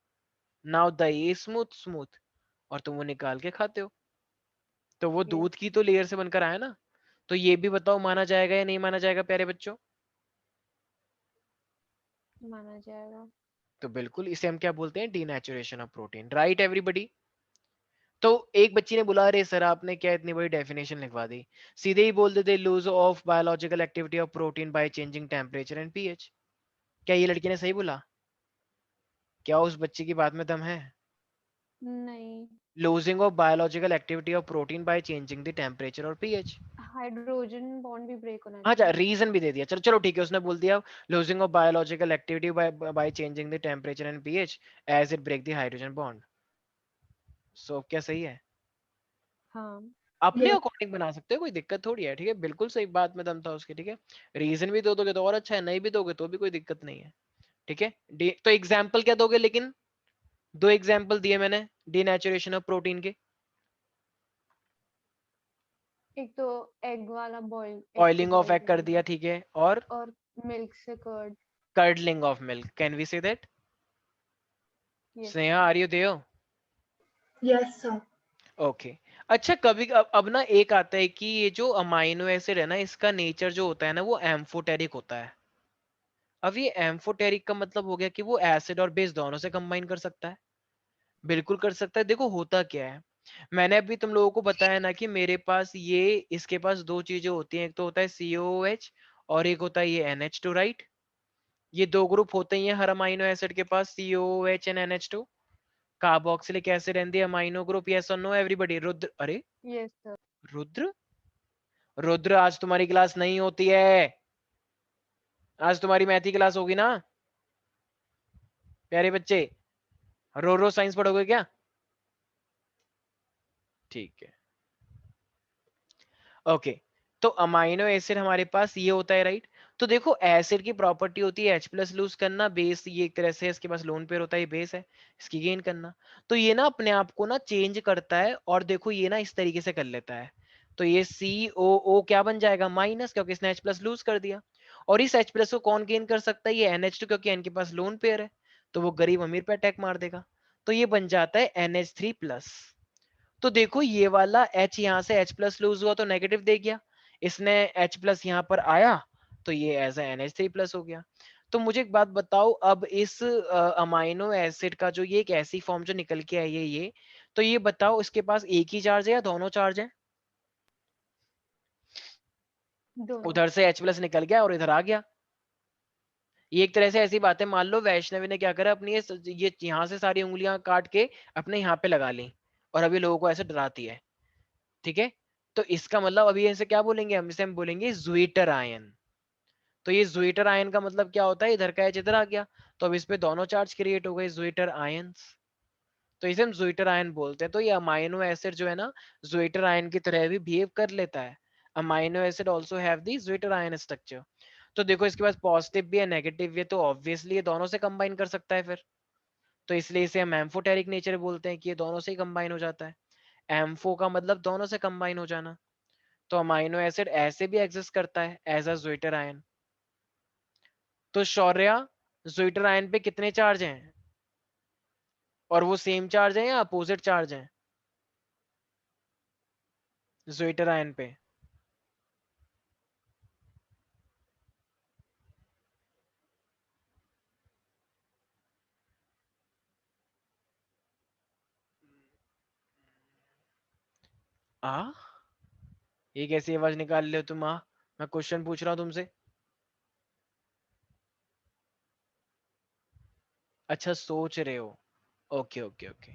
नाउ दही स्मूथ स्मूथ, और तुम वो निकाल के खाते हो, तो वो यस, दूध की तो लेयर से बनकर आया ना। तो ये भी बताओ माना जाएगा या नहीं माना जाएगा प्यारे बच्चों? माना जाएगा। तो बिल्कुल इसे हम क्या बोलते हैं, denaturation of protein, right everybody. तो एक बच्ची ने बोला अरे सर आपने क्या इतनी बड़ी डेफिनेशन लिखवा दी, सीधे ही बोल देते lose of biological activity of protein by changing temperature and pH. क्या ये लड़की ने सही बोला? क्या उस बच्ची की बात में दम है? नहीं, losing of biological activity of protein by changing the temperature और पीएच। हाइड्रोजन बॉन्ड भी ब्रेक होना हाँ चाहिए। रीजन भी दे दिया, चलो चलो ठीक है, उसने बोल दिया losing of biological activity by changing the temperature and pH as it break the hydrogen bond. So क्या सही है? हाँ, अपने Yes. अकॉर्डिंग बना सकते हो, कोई दिक्कत थोड़ी है, ठीक है, बिल्कुल सही बात में दम था उसके, ठीक है। रीजन भी दो दोगे तो और अच्छा है, नहीं भी दोगे तो भी कोई दिक्कत नहीं है, ठीक है। तो एग्जाम्पल क्या दोगे, लेकिन दो एग्जाम्पल दिए मैंने डीनेचुरेशन ऑफ प्रोटीन के। एक तो एग वाला बॉईल, ऑयलिंग ऑफ एग कर दिया, ठीक है, और और मिल्क से curd. Curdling of milk, can we say that? Yes, Sneha are you there? Yes, sir. Okay. अच्छा कभी अब ना एक आता है कि ये जो अमाइनो एसिड है ना, इसका नेचर जो होता है ना वो एम्फोटेरिक होता है। अब ये एम्फोटेरिक का मतलब हो गया कि वो एसिड और बेस दोनों से कंबाइन कर सकता है। बिल्कुल कर सकता है। देखो होता क्या है, मैंने अभी तुम लोगों को बताया ना कि मेरे पास ये, इसके पास दो चीजें होती हैं, एक तो होता है COOH और एक होता है ये NH2, राइट? ये दो ग्रुप होते ही हैं हर अमाइनो एसिड के पास, COOH and NH2। Carboxylic acid and the amino group, yes और नो एवरीबॉडी? रुद्र, अरे यस सर। रुद्र, रुद्र आज तुम्हारी क्लास नहीं होती है, आज तुम्हारी मैथी क्लास होगी ना प्यारे बच्चे? रो रो साइंस पढ़ोगे क्या? ठीक है, ओके। तो अमाइनो एसिड हमारे पास ये होता है, राइट? तो देखो एसिड की प्रॉपर्टी होती है H+ लूज करना, बेस ये एक तरह से इसके पास लोन पेयर होता है, ये बेस है, इसकी गेन करना। तो ये ना अपने आप को ना चेंज करता है, और देखो ये ना इस तरीके से कर लेता है, तो ये COO क्या बन जाएगा, माइनस, क्योंकि इसने H+ लूज कर दिया। और इस H+ को कौन गेन कर सकता है, ये NH2, क्योंकि N के पास लोन पेयर है, तो वो गरीब अमीर पे अटैक मार देगा, तो ये बन जाता है NH3+। तो देखो ये वाला H यहाँ से H+ लूज हुआ तो नेगेटिव दे गया, इसने H+ यहाँ पर आया तो ये एज NH3+ हो गया। तो मुझे एक बात बताओ, अब इस अमाइनो एसिड का जो ये एक ऐसी फॉर्म जो निकल के आई है ये, तो ये बताओ इसके पास एक ही चार्ज है या दोनों चार्ज है? दोनों। उधर से H+ निकल गया और इधर आ गया। ये एक तरह से ऐसी बात है, मान लो वैष्णवी ने क्या करा, अपनी ये यहाँ से सारी उंगलियां काट के अपने यहाँ पे लगा ली, और अभी लोगों को ऐसे डराती है, ठीक है। तो इसका मतलब अभी इसे क्या बोलेंगे, हम इसे हम बोलेंगे ज्विटर आयन। तो ये ज्विटर आयन का मतलब क्या होता है, इधर का एच इधर आ गया, तो अब इस पे दोनों चार्ज क्रिएट हो गए, ज्विटर आयंस, तो इसे हम ज्विटर आयन बोलते हैं। तो ये अमाइनो एसिड जो है ना ज्विटर आयन की तरह भी बिहेव कर लेता है। Amino acid also have the zwitter ion structure. तो देखो इसके पास पॉजिटिव भी है नेगेटिव भी है, तो ऑब्वियसली ये दोनों से कंबाइन कर सकता है फिर, तो इसलिए इसे हम एम्फोटेरिक नेचर बोलते हैं कि ये दोनों से ही कंबाइन हो जाता है। M4 का मतलब दोनों से कंबाइन हो जाना। तो अमाइनो एसिड ऐसे भी एग्जिस्ट करता है एज अ ज्विटर आयन। तो शौर्या, ज्विटर आयन पे कितने चार्ज हैं, और वो सेम चार्ज है या अपोजिट चार्ज है ज्विटर आयन पे? आ ये कैसी आवाज निकाल रहे हो तुम? मैं क्वेश्चन पूछ रहा हूँ तुमसे। अच्छा सोच रहे हो, ओके ओके ओके।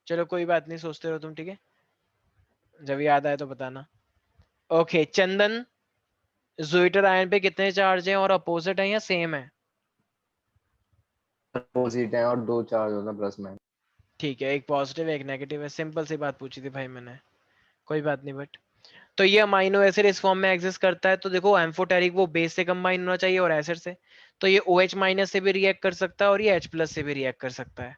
चलो कोई बात नहीं, सोचते रहो तुम, ठीक है, जब याद आए तो बताना। ओके चंदन, ज्विटर आयन पे कितने चार्ज हैं और अपोजिट है या सेम है? अपोजिट है और 2 चार्ज होता प्लस माइनस। ठीक है, एक पॉजिटिव एक नेगेटिव है, सिंपल सी बात पूछी थी भाई मैंने, कोई बात नहीं। बट तो ये अमाइनो एसिड इस फॉर्म में एग्जिस्ट करता है, तो देखो एम्फोटेरिक वो बेस से कंबाइन होना चाहिए और एसिड से, तो ये OH माइनस से भी रिएक्ट कर सकता है और ये H प्लस से भी रिएक्ट कर सकता है,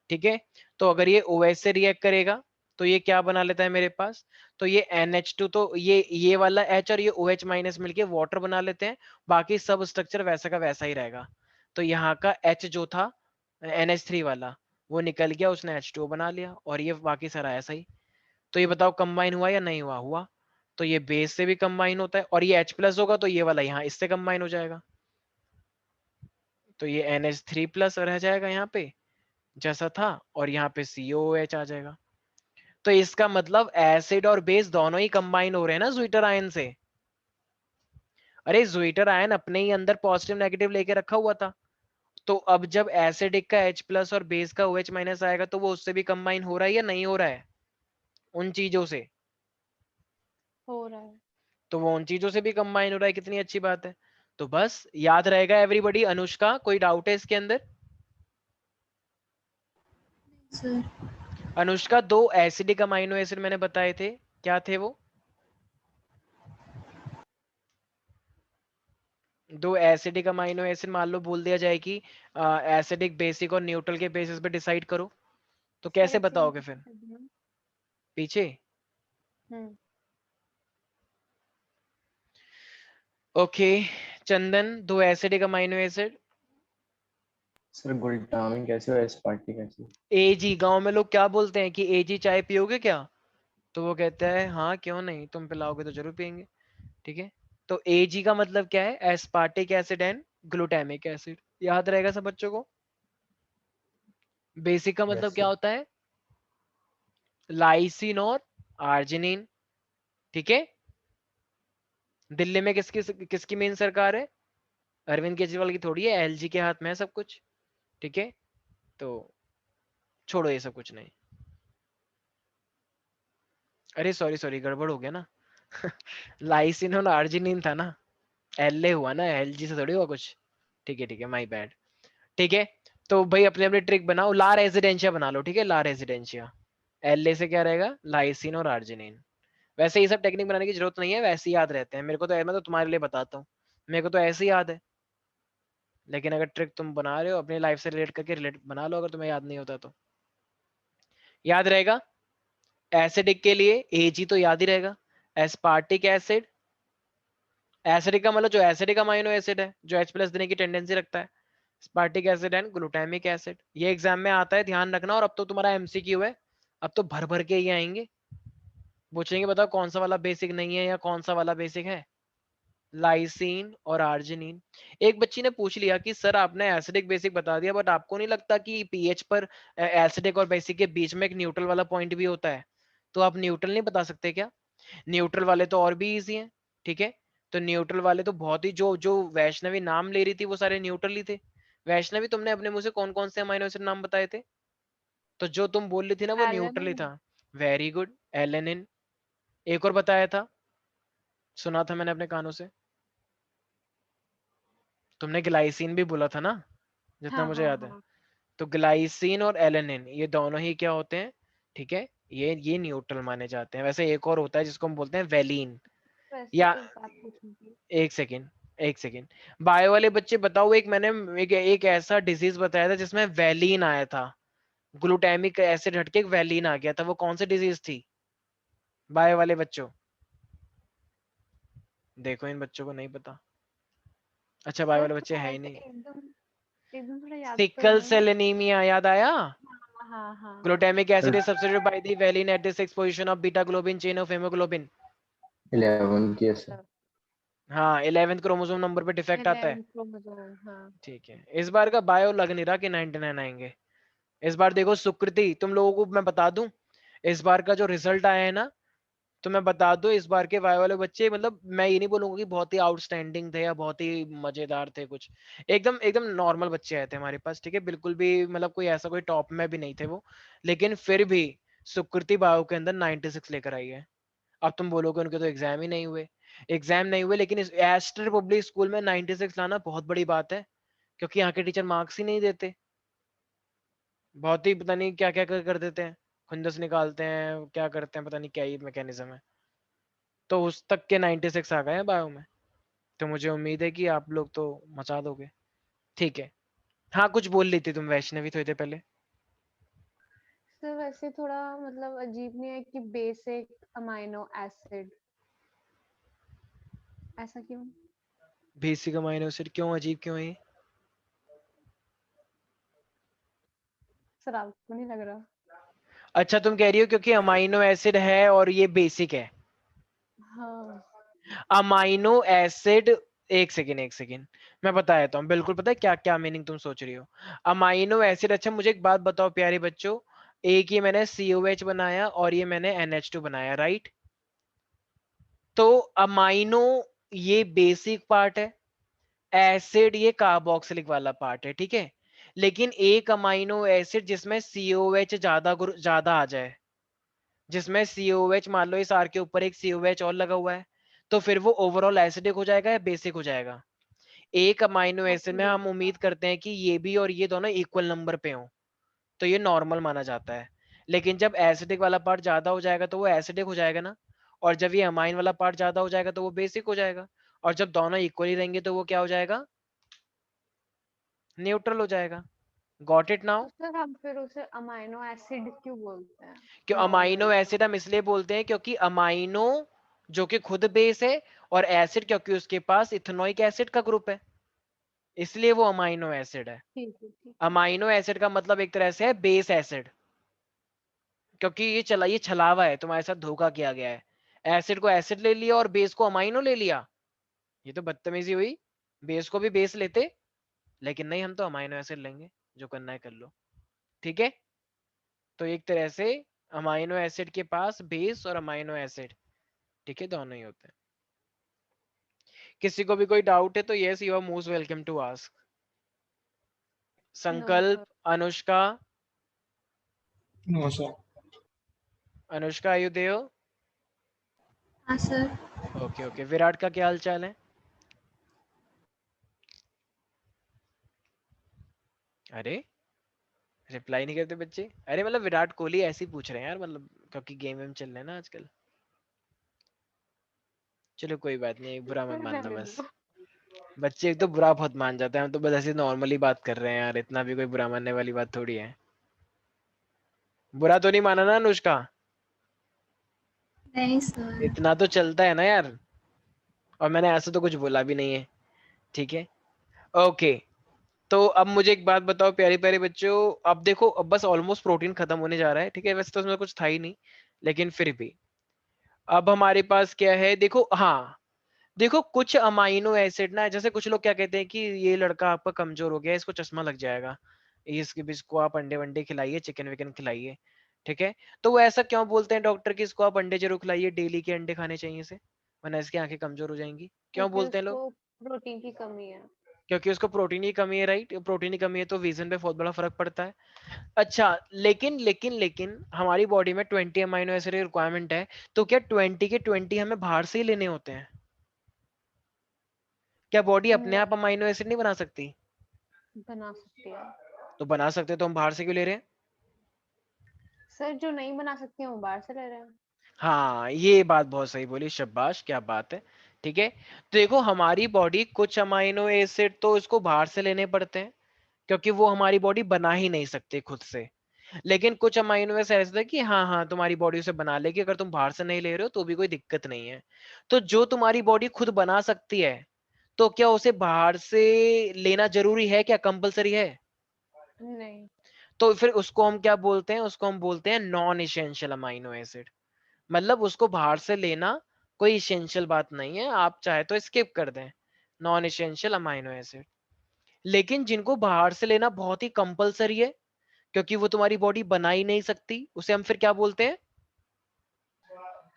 ठीक है। तो अगर ये OH से रिएक्ट करेगा तो ये क्या बना लेता है मेरे पास, तो ये NH2, तो ये वाला H और ये OH माइनस मिलके वाटर बना लेते हैं, बाकी सब स्ट्रक्चर वैसा का वैसा ही रहेगा। तो यहाँ का H जो था NH3 वाला वो निकल गया, उसने H2O बना लिया, और ये बाकी सारा ऐसा ही। तो ये बताओ कंबाइन हुआ या नहीं हुआ? हुआ। तो ये बेस से भी कंबाइन होता है, और ये H प्लस होगा तो ये वाला यहाँ इससे कंबाइन हो जाएगा, तो ये NH3 प्लस रह जाएगा यहाँ पे जैसा था, और यहाँ पे COOH आ जाएगा। तो इसका मतलब एसिड और बेस दोनों ही कंबाइन हो रहे हैं ना ज्विटर आयन से। अरे ज्विटर आयन अपने ही अंदर पॉजिटिव नेगेटिव लेके रखा हुआ था, तो अब जब एसिडिक का H प्लस और बेस का OH माइनस आएगा तो वो उससे भी कंबाइन हो रहा है या नहीं हो रहा है उन चीजों से? हो रहा है। तो वो उन चीजों से भी कंबाइन हो रहा है, कितनी अच्छी बात है। तो बस याद रहेगा एवरीबॉडी। अनुष्का, कोई डाउट है इसके अंदर? Sir Anushka, 2 acidic amino acid मैंने बताए थे, क्या थे वो? 2 एसिडिक अमाइनो एसिड मान लो बोल दिया जाए कि एसिडिक बेसिक और न्यूट्रल के बेसिस पे डिसाइड करो, तो कैसे साइड से बताओगे repeat फिर? कर देना। पीछे। हम्म। ओके चंदन, 2 acidic amino acid. Sir glutamic acid और एस्पार्टिक एसिड। एजी, गांव में लोग क्या बोलते हैं कि एजी चाय पियोगे क्या? तो वो कहता है हाँ क्यों नहीं, तुम पिलाओगे तो जरूर पियेंगे, ठीक है। तो एजी का मतलब क्या है? Aspartic acid and glutamic acid, याद रहेगा सब बच्चों को। बेसिक का मतलब यस क्या सर। होता है? लाइसिन और आर्जिनिन, ठीक है। दिल्ली में किसकी किसकी मेन सरकार है? अरविंद केजरीवाल की थोड़ी है, एलजी के हाथ में है सब कुछ, ठीक है। तो छोड़ो ये सब कुछ नहीं। अरे सॉरी सॉरी, गड़बड़ हो गया ना लाइसिन और आर्जिनिन था ना, एल हुआ ना, एलजी से थोड़ी हुआ कुछ, ठीक है माय बैड, ठीक है। तो भाई अपने अपने ट्रिक बनाओ, ला रेजिडेंशिया बना लो, ठीक है, ला रेजिडेंशिया। एल से क्या रहेगा? लाइसिन और आर्जिनिन। वैसे ये सब टेक्निक बनाने की जरूरत नहीं है, वैसे ही याद रहते हैं मेरे को, तो मैं तो तुम्हारे लिए बताता हूँ, मेरे को तो ऐसे ही याद है। लेकिन अगर ट्रिक तुम बना रहे हो अपनी लाइफ से रिलेट करके, रिलेट बना लो, अगर तुम्हें याद नहीं होता तो याद रहेगा। एसिडिक के लिए एजी तो याद ही रहेगा, एस्पार्टिक एसिड, एसिडिक का मतलब जो एसिडिक अमाइनो एसिड है जो H प्लस देने की टेंडेंसी रखता है, स्पार्टिक एसिड एंड ग्लूटामिक एसिड। ये एग्जाम में आता है, ध्यान रखना। और अब तो तुम्हारा एमसीक्यू है, अब तो भर भर के ही आएंगे, पूछेंगे बताओ कौन सा वाला बेसिक नहीं है या कौन सा वाला बेसिक है। लाइसिन और आर्जिनिन। एक बच्ची ने पूछ लिया कि सर आपने एसिडिक बेसिक बता दिया, बट आपको नहीं लगता कि पीएच पर एसिडिक और बेसिक के बीच में एक न्यूट्रल वाला पॉइंट भी होता है? तो आप न्यूट्रल नहीं बता सकते क्या? न्यूट्रल वाले तो और भी इजी हैं, ठीक है। तो न्यूट्रल वाले तो बहुत ही, जो जो वैष्णवी नाम ले रही थी वो सारे न्यूट्रल ही थे। वैष्णवी, तुमने अपने मुंह से कौन कौन से अमाइनो एसिड नाम बताए थे? तो जो तुम बोल रही थी ना वो न्यूट्रल ही एलेनिन। था। Very good, alanine. एक और बताया था, सुना था मैंने अपने कानों से, तुमने ग्लाइसिन भी बोला था ना, जितना हाँ मुझे हाँ याद है। हाँ। तो ग्लाइसिन और एलेनिन ये दोनों ही क्या होते हैं, ठीक है, ये न्यूट्रल माने जाते हैं। वैसे एक और होता है जिसको हम बोलते हैं वेलिन, वैसे या एक बात पूछनी थी। एक सेकेंड, एक सेकेंड, बायो वाले बच्चे बताओ, एक मैंने एक ऐसा डिजीज बताया था जिसमें वैलीन आया था, ग्लूटामिक एसिड हटके एक वैलीन आ गया था, वो कौन सी डिजीज थी बायो वाले बच्चों? देखो इन बच्चों को नहीं पता। अच्छा बायो सर वाले बच्चे कुछ है आया ही था नहीं। एकदम, एकदम थोड़ा याद तो सिकल नहीं है। सेल एनीमिया याद आया? हाँ हाँ Glutamic acid sir is substituted by the valine at the 6 position of beta globin chain of hemoglobin. 11 की है सर। हाँ 11th क्रोमोसोम नंबर पे डिफेक्ट आता है। 11 क्रोमोसोम। हाँ ठीक है, इस बार का बायो लग नहीं रहा कि 99 आएंगे। इस बार देखो सुकृति, तुम लोगों को मैं बता दूं, इस बार का जो रिजल्ट आया है ना, तो मैं बता दूं इस बार के बायो वाले बच्चे, मतलब मैं ये नहीं बोलूंगा कि बहुत ही आउटस्टैंडिंग थे या बहुत ही मजेदार थे, कुछ एकदम एकदम नॉर्मल बच्चे आए थे हमारे पास, ठीक है, बिल्कुल भी मतलब कोई ऐसा कोई टॉप में भी नहीं थे वो, लेकिन फिर भी सुकृति बायो के अंदर 96 लेकर आई है। अब तुम बोलोगे उनके तो एग्जाम ही नहीं हुए, एग्जाम नहीं हुए, लेकिन इस एस्टर पब्लिक स्कूल में 96 लाना बहुत बड़ी बात है, क्योंकि यहाँ के टीचर मार्क्स ही नहीं देते, बहुत ही पता नहीं क्या क्या कर देते हैं, खुंदस निकालते हैं, क्या करते हैं, पता नहीं क्या ही मैकेनिज्म है, तो उस तक के 96 आ गए हैं बायो में, तो मुझे उम्मीद है कि आप लोग तो मचा दोगे। ठीक है, हाँ कुछ बोल ली थी तुम वैष्णवी थोड़ी देर पहले। सर वैसे थोड़ा मतलब अजीब नहीं है कि बेसिक अमाइनो एसिड, ऐसा क्यों? बेसिक अमाइनो एसिड क्यों अजीब क्यों है ये? सर आपको नहीं लग रहा? अच्छा तुम कह रही हो क्योंकि अमाइनो एसिड है और ये बेसिक है। हाँ अमाइनो एसिड, एक सेकेंड एक सेकेंड, मैं बता देता हूँ, बिल्कुल पता है क्या क्या मीनिंग तुम सोच रही हो। अमाइनो एसिड, अच्छा मुझे एक बात बताओ प्यारे बच्चों, एक ये मैंने COH बनाया और ये मैंने NH2 बनाया, राइट? तो अमाइनो ये बेसिक पार्ट है, एसिड ये कार्बोक्सिलिक वाला पार्ट है, ठीक है, लेकिन एक अमाइनो एसिड जिसमें COH ज्यादा आ जाए, जिसमें COH मान लो इस R के ऊपर एक COH और लगा हुआ है, तो फिर वो ओवरऑल एसिडिक हो जाएगा या बेसिक हो जाएगा? एक अमाइनो एसिड में हम उम्मीद करते हैं कि ये भी और ये दोनों इक्वल नंबर पे हों, तो ये नॉर्मल माना जाता है, लेकिन जब एसिडिक वाला पार्ट ज्यादा हो जाएगा तो वो एसिडिक हो जाएगा ना, और जब ये अमाइन वाला पार्ट ज्यादा हो जाएगा तो वो बेसिक हो जाएगा, और जब दोनों इक्वली रहेंगे तो वो क्या हो जाएगा? न्यूट्रल हो जाएगा। Got it now? तो सर हम फिर उसे अमाइनो एसिड क्यों बोलते हैं क्यों अमाइनो नॉर्मली? एसिड हम इसलिए बोलते हैं क्योंकि अमाइनो जो कि खुद बेस है, और एसिड क्योंकि उसके पास इथेनोइक एसिड का ग्रुप है, इसलिए वो अमाइनो एसिड है। ठीक है ठीक है। अमाइनो एसिड का मतलब एक तरह से है बेस एसिड, क्योंकि ये छलावा है, तुम्हारे साथ धोखा किया गया है, एसिड को एसिड ले लिया और बेस को अमाइनो ले लिया, ये तो बदतमीजी हुई। बेस को भी बेस लेते, लेकिन नहीं, हम तो अमाइनो एसिड लेंगे, जो करना है कर लो, ठीक है। तो एक तरह से अमाइनो एसिड के पास बेस और अमाइनो एसिड, ठीक है, दोनों ही होते हैं। किसी को भी कोई डाउट है तो yes, you are most welcome to ask. No Sankalp, sir. Anushka, no sir. Anushka are you there? हाँ सर। ओके ओके, विराट का क्या हाल चाल है? अरे रिप्लाई नहीं करते बच्चे, अरे मतलब विराट कोहली ऐसे ही पूछ रहे हैं यार, मतलब क्योंकि गेम वेम चल रहे हैं ना आजकल। चलो कोई बात नहीं, बुरा मत सर मानना रहने बस, दो। बच्चे एक तो बुरा बहुत मान जाते हैं, हम तो बस ऐसे नॉर्मली बात कर रहे हैं यार, इतना भी कोई बुरा मानने वाली बात थोड़ी है। बुरा तो नहीं माना ना अनुष्का? नहीं सर। इतना तो चलता है ना यार, और मैंने ऐसा तो कुछ बोला भी नहीं है, ठीक है, ओके। तो अब मुझे एक बात बताओ प्यारे प्यारे बच्चों, अब देखो अब बस ऑलमोस्ट प्रोटीन खत्म होने जा रहा है, ठीक है, वैसे तो उसमें कुछ था ही नहीं, लेकिन फिर भी अब हमारे पास क्या है, देखो हाँ, देखो कुछ अमाइनो एसिड ना, जैसे कुछ लोग क्या कहते हैं कि ये लड़का आपका कमजोर हो गया है, इसको चश्मा लग जाएगा, इसको आप अंडे वंडे खिलाइए, चिकन विकन खिलाइए, ठीक है, तो वो ऐसा क्यों बोलते हैं डॉक्टर कि इसको आप अंडे जरूर खिलाइए, डेली के अंडे खाने चाहिए इसे, वरना इसकी आंखें कमजोर हो जाएंगी, क्यों क्योंकि बोलते हैं लोग? उसको प्रोटीन की कमी है। क्योंकि उसको प्रोटीन की कमी है, राइट, प्रोटीन की कमी है तो विजन पे बहुत बड़ा फर्क पड़ता है। अच्छा लेकिन लेकिन लेकिन हमारी बॉडी में 20 अमाइनो एसिड की रिक्वायरमेंट है, तो क्या 20 के 20 हमें बाहर से ही लेने होते हैं? क्या बॉडी अपने नहीं आप अमाइनो एसिड नहीं बना सकती? बना सकती है। तो बना सकते तो हम बाहर से क्यों ले रहे हैं? सर जो नहीं बना सकती हैं वो बाहर से ले रहे हैं। हाँ ये बात बहुत सही बोली, शाबाश क्या बात है, ठीक है, तो देखो हमारी बॉडी कुछ अमाइनो एसिड तो इसको बाहर से लेने पड़ते हैं क्योंकि वो हमारी बॉडी बना ही नहीं सकती खुद से, लेकिन कुछ अमाइनो एसिड ऐसे है कि हाँ हाँ तुम्हारी बॉडी उसे बना लेगी, अगर तुम बाहर से नहीं ले रहे हो तो भी कोई दिक्कत नहीं है। तो जो तुम्हारी बॉडी खुद बना सकती है तो क्या उसे बाहर से लेना जरूरी है, क्या कंपलसरी है? नहीं। तो फिर उसको हम क्या बोलते हैं, उसको हम बोलते हैं नॉन इसेंशियल अमाइनो एसिड। मतलब उसको बाहर से लेना कोई इसेंशियल बात नहीं है, आप चाहे तो स्किप कर दें, नॉन इसेंशियल अमाइनो एसिड। लेकिन जिनको बाहर से लेना बहुत ही कंपलसरी है क्योंकि वो तुम्हारी बॉडी बना ही नहीं सकती, उसे हम फिर क्या बोलते हैं?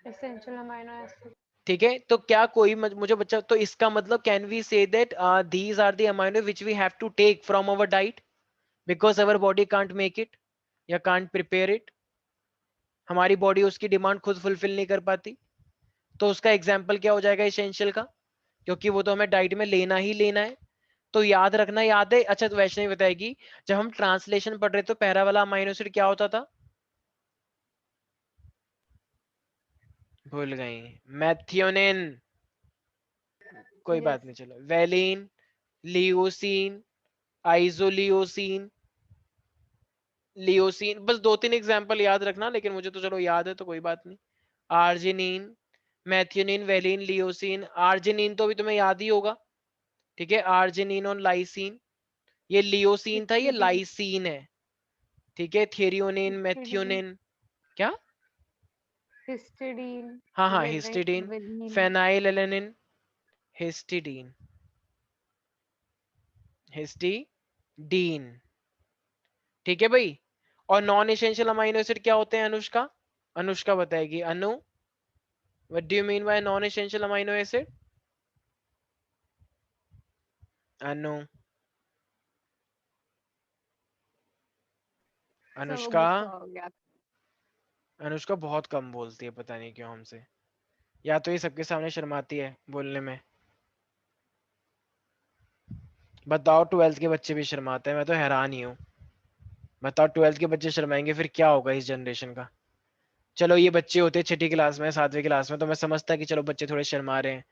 Essential amino acid. ठीक है, तो क्या कोई मुझे बच्चा, तो इसका मतलब can we say that these are the amino which we have to take from our diet because our body can't make it या कांट प्रिपेयर इट, हमारी बॉडी उसकी डिमांड खुद फुलफिल नहीं कर पाती, तो उसका एग्जाम्पल क्या हो जाएगा इसेंशियल का, क्योंकि वो तो हमें डाइट में लेना ही लेना है। तो याद रखना, याद है? अच्छा, तो वैष्णवी बताएगी, जब हम ट्रांसलेशन पढ़ रहे तो पहला वाला अमाइनो एसिड क्या होता था? भूल गई, मैथियोनिन। कोई बात नहीं, चलो, वेलिन, लियोसिन, आइसोलियोसिन, लियोसिन, बस 2-3 एग्जांपल याद रखना, लेकिन मुझे तो चलो याद है तो कोई बात नहीं। Arginine, methionine, valine, leucine, arginine तो अभी तुम्हें याद ही होगा, ठीक है, आर्जिनिन और लाइसिन। ये लियोसिन था, ये हिस्टिडीन। लाइसिन है, ठीक है, थियोनिन, हिस्टिडीन। मैथियोनिन। क्या? हिस्टिडीन। हाँ हाँ, valine. Histidine, valine. Phenylalanine, histidine, histidine, ठीक है भाई। और नॉन एसेंशियल अमाइनो एसिड क्या होते हैं अनुष्का? अनुष्का बताएगी। Anu, what do you mean by non essential amino acid? Anu, sir वो अनुष्का, गुस्सा हो गया। अनुष्का बहुत कम बोलती है, पता नहीं क्यों हमसे, या तो ये सबके सामने शर्माती है बोलने में। बताओ, 12th के बच्चे भी शर्माते हैं, मैं तो हैरान ही हूँ। बताओ, 12th के बच्चे शर्माएंगे फिर क्या होगा इस जनरेशन का? चलो ये बच्चे होते हैं 6ठी क्लास में, 7वीं क्लास में, तो मैं समझता कि चलो बच्चे थोड़े शर्मा रहे हैं।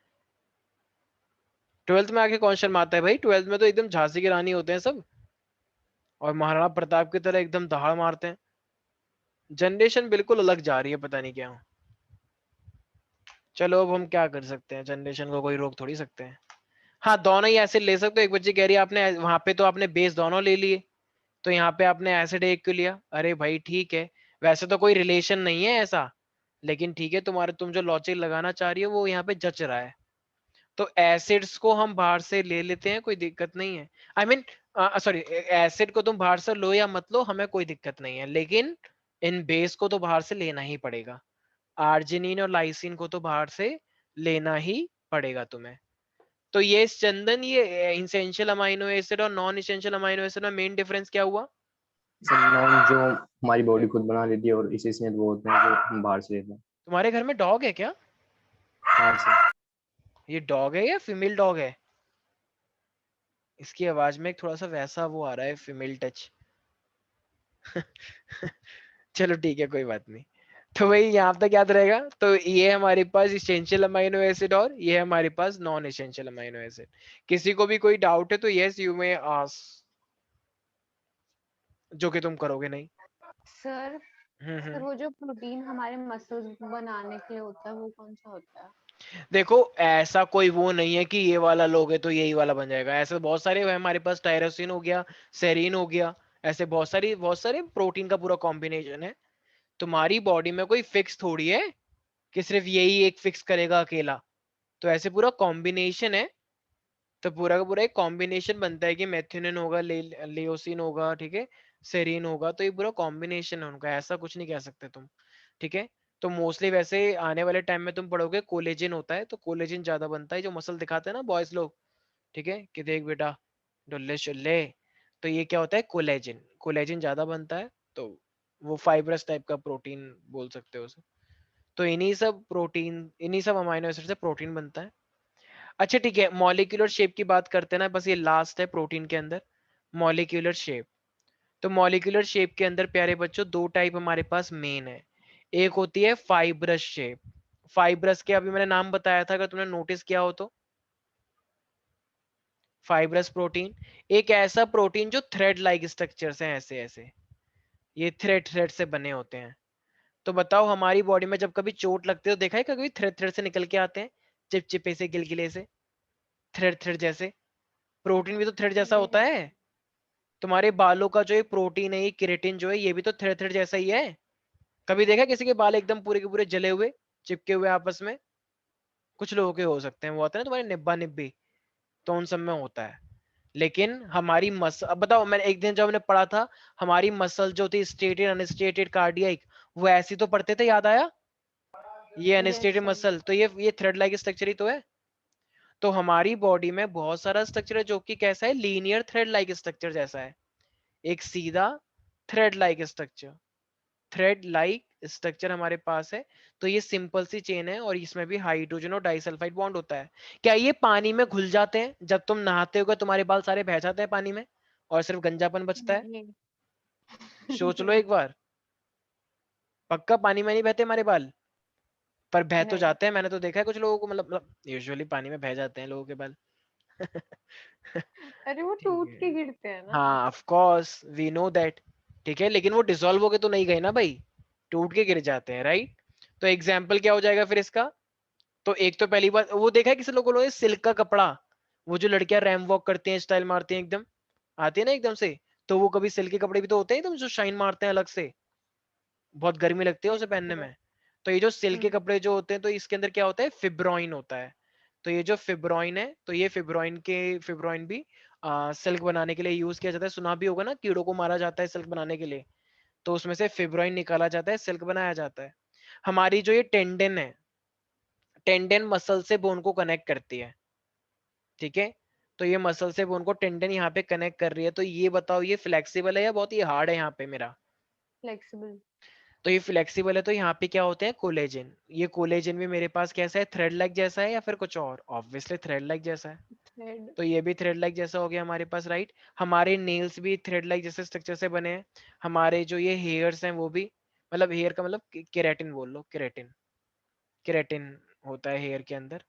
12th में आके कौन शर्माता है भाई? 12th में तो एकदम झांसी की रानी होते हैं सब, और महाराणा प्रताप की तरह एकदम दहाड़ मारते हैं। जनरेशन बिल्कुल अलग जा रही है, पता नहीं क्या। चलो अब हम क्या कर सकते हैं, जनरेशन को कोई रोक थोड़ी सकते हैं। हाँ, दोनों ही एसिड ले सकते हो। एक बच्ची कह रही है आपने वहां पे तो आपने बेस दोनों ले लिए, तो यहाँ पे आपने एसिड एक क्यों लिया? अरे भाई ठीक है, वैसे तो कोई रिलेशन नहीं है ऐसा, लेकिन ठीक है, तुम्हारे तुम जो लॉजिक लगाना चाह रही हो वो यहाँ पे जच रहा है। तो एसिड्स को हम बाहर से ले लेते हैं, कोई दिक्कत नहीं है। आई मीन सॉरी, एसिड को तुम बाहर से लो या मत लो, हमें कोई दिक्कत नहीं है, लेकिन इन बेस को तो बाहर से लेना ही पड़ेगा। आर्जिनिन और लाइसिन को तो बाहर से लेना ही पड़ेगा तुम्हें। तो ये चंदन, ये इसेंशियल अमाइनो एसिड और नॉन इसेंशियल अमाइनो एसिड में मेन डिफरेंस क्या हुआ? सर नॉन जो हमारी बॉडी खुद बना लेती है, और इसे वो होते हैं जो हम बाहर से लेते हैं। तुम्हारे घर में डॉग है क्या? हाँ सर। ये डॉग है या फीमेल डॉग है? इसकी आवाज में थोड़ा सा वैसा वो आ रहा है, फीमेल टच। चलो ठीक है, कोई बात नहीं। तो वही यहाँ तक याद रहेगा। तो ये हमारे पास इसेंशियल अमाइनो एसिड और ये हमारे पास नॉन इसेंशियल अमाइनो एसिड। किसी को भी कोई डाउट है तो यस यू मे आस्क, जो कि तुम करोगे नहीं। सर सर वो जो प्रोटीन हमारे मसल्स बनाने के लिए होता है वो कौन सा होता है? देखो, ऐसा कोई वो नहीं है कि ये वाला लोगे तो यही वाला बन जाएगा, ऐसे बहुत सारे है हमारे पास। टायरोसिन हो गया, सेरीन हो गया, ऐसे बहुत सारे प्रोटीन का पूरा कॉम्बिनेशन है। तुम्हारी बॉडी में कोई फिक्स थोड़ी है कि सिर्फ यही एक फिक्स करेगा अकेला, तो ऐसे पूरा कॉम्बिनेशन है। तो पूरा का पूरा एक कॉम्बिनेशन बनता है कि मेथियोनिन होगा, लियोसिन होगा, ठीक है, सेरीन होगा, तो ये पूरा कॉम्बिनेशन है उनका, ऐसा कुछ नहीं कह सकते तुम, ठीक है। तो मोस्टली वैसे आने वाले टाइम में तुम पढ़ोगे कोलेजिन होता है, तो कोलेजिन ज्यादा बनता है, जो मसल दिखाते हैं ना बॉयज लोग, ठीक है, कि देख बेटा डुल्ले शुल्ले, तो ये क्या होता है, कोलेजिन, कोलेजिन ज्यादा बनता है। तो वो फाइब्रस टाइप का प्रोटीन बोल सकते हो उसे। तो इन्हीं सब प्रोटीन, इन्हीं सब अमाइनो एसिड से प्रोटीन बनता है। अच्छा ठीक है, मॉलिक्यूलर शेप की बात करते हैं ना, बस ये लास्ट है प्रोटीन के अंदर, मॉलिक्यूलर शेप। तो मॉलिक्यूलर शेप के अंदर प्यारे बच्चों दो टाइप हमारे पास मेन है। एक होती है फाइब्रस शेप, फाइब्रस के अभी मैंने नाम बताया था, अगर तुमने नोटिस किया हो तो। फाइब्रस प्रोटीन एक ऐसा प्रोटीन जो थ्रेड लाइक स्ट्रक्चर्स हैं, ऐसे ऐसे ये थ्रेड थ्रेड से बने होते हैं। तो बताओ हमारी बॉडी में जब कभी चोट लगती है तो देखा है कभी थ्रेड थ्रेड से निकल के आते हैं, चिपचिपे से, गिलगिले से, थ्रेड थ्रेड जैसे। प्रोटीन भी तो थ्रेड जैसा होता है। तुम्हारे बालों का जो ये प्रोटीन है, ये केराटिन जो है, ये भी तो थ्रेड थ्रेड जैसा ही है। कभी देखा किसी के बाल एकदम पूरे के पूरे जले हुए, चिपके हुए आपस में? कुछ लोगों के हो सकते हैं, वो होता है ना तुम्हारे निब्बा निब्बी, तो उन सब में होता है। लेकिन हमारी मसल, अब बताओ, मैंने एक दिन जब हमने पढ़ा था हमारी मसल जो थी स्टेटेड अनस्टेटेड कार्डियक, वो ऐसी तो पढ़ते थे, याद आया? ये अनस्टेटेड मसल, तो ये थ्रेड लाइक स्ट्रक्चर ही तो है। तो हमारी बॉडी में बहुत सारा स्ट्रक्चर है जो कि कैसा है, लीनियर थ्रेड लाइक स्ट्रक्चर जैसा है, एक सीधा thread like structure, thread like structure हमारे पास है। तो ये सिंपल सी चेन है और इसमें भी हाइड्रोजन और डाइसल्फाइड बॉन्ड होता है। क्या ये पानी में घुल जाते हैं? जब तुम नहाते हो तुम्हारे बाल सारे बह जाते हैं पानी में और सिर्फ गंजापन बचता है? नहीं। सोच लो एक बार, पक्का पानी में नहीं बहते हमारे बाल, पर बह तो नहीं। जाते हैं। मैंने तो देखा है कुछ लोगों को, मतलब यूजुअली पानी में बह जाते हैं लोगों के बाल। अरे वो ठीक टूट है, के गिरते हैं ना। हाँ of course we know that. ठीक है, लेकिन वो डिसॉल्व होके तो नहीं गए ना भाई, टूट के गिर जाते हैं, राइट? तो एग्जाम्पल क्या हो जाएगा फिर इसका? तो एक तो पहली बात, वो देखा है किसी लोगों ने सिल्क का कपड़ा, वो जो लड़कियां रैम वॉक करती हैं, स्टाइल मारती हैं एकदम, आती है ना एकदम से, तो वो कभी सिल्क के कपड़े भी तो होते हैं एकदम जो शाइन मारते हैं अलग से, बहुत गर्मी लगती है उसे पहनने में। तो ये जो सिल्क के कपड़े जो होते हैं, तो इसके अंदर क्या होता है, फिब्रोइन होता है। तो ये जो फिब्रोइन है, तो ये फिब्रोइन भी सिल्क बनाने के लिए यूज किया जाता है। सुना भी होगा ना, कीड़ों को मारा जाता है सिल्क बनाने के लिए, तो उसमें से फिब्रोइन निकाला जाता है, सिल्क बनाया जाता है। हमारी जो ये टेंडन है, टेंडन मसल से बोन को कनेक्ट करती है, ठीक है? तो ये मसल से बोन को टेंडन यहाँ पे कनेक्ट कर रही है। तो ये बताओ, ये फ्लेक्सिबल है या बहुत ही हार्ड है यहाँ पे मेरा? फ्लेक्सिबल। तो ये फ्लेक्सिबल है। तो यहाँ पे क्या होते हैं, कोलेजन। ये कोलेजन भी मेरे पास कैसा है, थ्रेड लाइक जैसा है या फिर कुछ और? ऑब्वियसली थ्रेड लाइक जैसा है। थ्रेड। तो ये भी थ्रेड लाइक जैसा हो गया हमारे पास, राइट? हमारे नेल्स भी थ्रेड लाइक जैसे स्ट्रक्चर से बने हैं। हमारे जो ये हेयर्स हैं वो भी, मतलब हेयर का मतलब केराटिन बोल लो, केराटिन, केराटिन होता है हेयर के अंदर,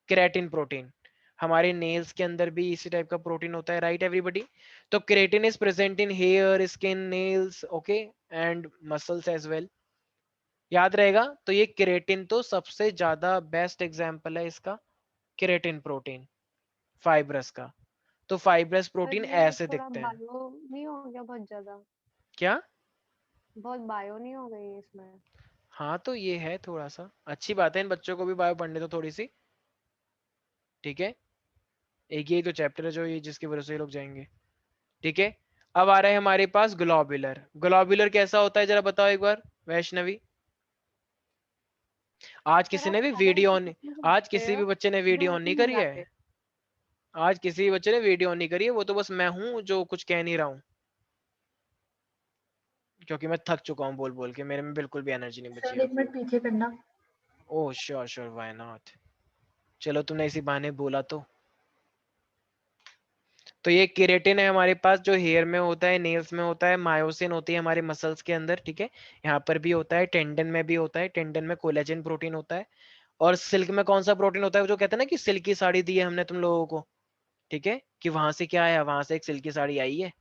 केराटिन प्रोटीन। हमारे नेल्स के अंदर भी इसी टाइप का प्रोटीन होता है, राइट एवरीबॉडी? तो keratin is present in hair, skin, nails, okay, and muscles as well. याद रहेगा? तो ये केराटिन तो सबसे ज्यादा बेस्ट एग्जांपल है इसका, केराटिन प्रोटीन फाइब्रस का। तो फाइब्रस पर प्रोटीन ये ऐसे थोड़ा दिखते हैं। बायो नहीं हो गया बहुत ज्यादा? क्या? बहुत बायो नहीं हो गई इसमें? हाँ, तो ये है थोड़ा सा, अच्छी बात है इन बच्चों को भी बायो पढ़ने तो थोड़ी सी, ठीक है? एक ही तो चैप्टर है जो ये जिसकी वजह से ये लोग जाएंगे, ठीक है? अब आ रहा है हमारे पास ग्लोबुलर। ग्लोबुलर कैसा होता है जरा बताओ एक बार, वैष्णवी? आज सर किसी आप ने भी सारा वीडियो ऑन, मुझे आज बता रहे किसी भी हो बच्चे ने जो वीडियो ऑन मुझे नहीं नहीं करी है? आते। आज किसी भी बच्चे ने वीडियो ऑन नहीं करी है, वो तो बस मैं हूं जो कुछ कह नहीं रहा हूँ, क्योंकि मैं थक चुका हूँ बोल बोल के, मेरे में बिल्कुल भी एनर्जी नहीं बची सर है। 1 मिनट पीछे करना। Oh sure sure, why not. चलो तुमने इसी बहाने बोला तो ये केराटिन है हमारे पास, जो हेयर में होता है, नेल्स में होता है, मायोसिन होती है हमारे मसल्स के अंदर, ठीक है? यहाँ पर भी होता है, टेंडन में भी होता है, टेंडन में कोलेजन प्रोटीन होता है। और सिल्क में कौन सा प्रोटीन होता है, वो जो कहते हैं ना कि सिल्क की साड़ी दी है हमने तुम लोगों को, ठीक है, कि वहां से क्या आया, वहां से एक सिल्क की साड़ी आई है,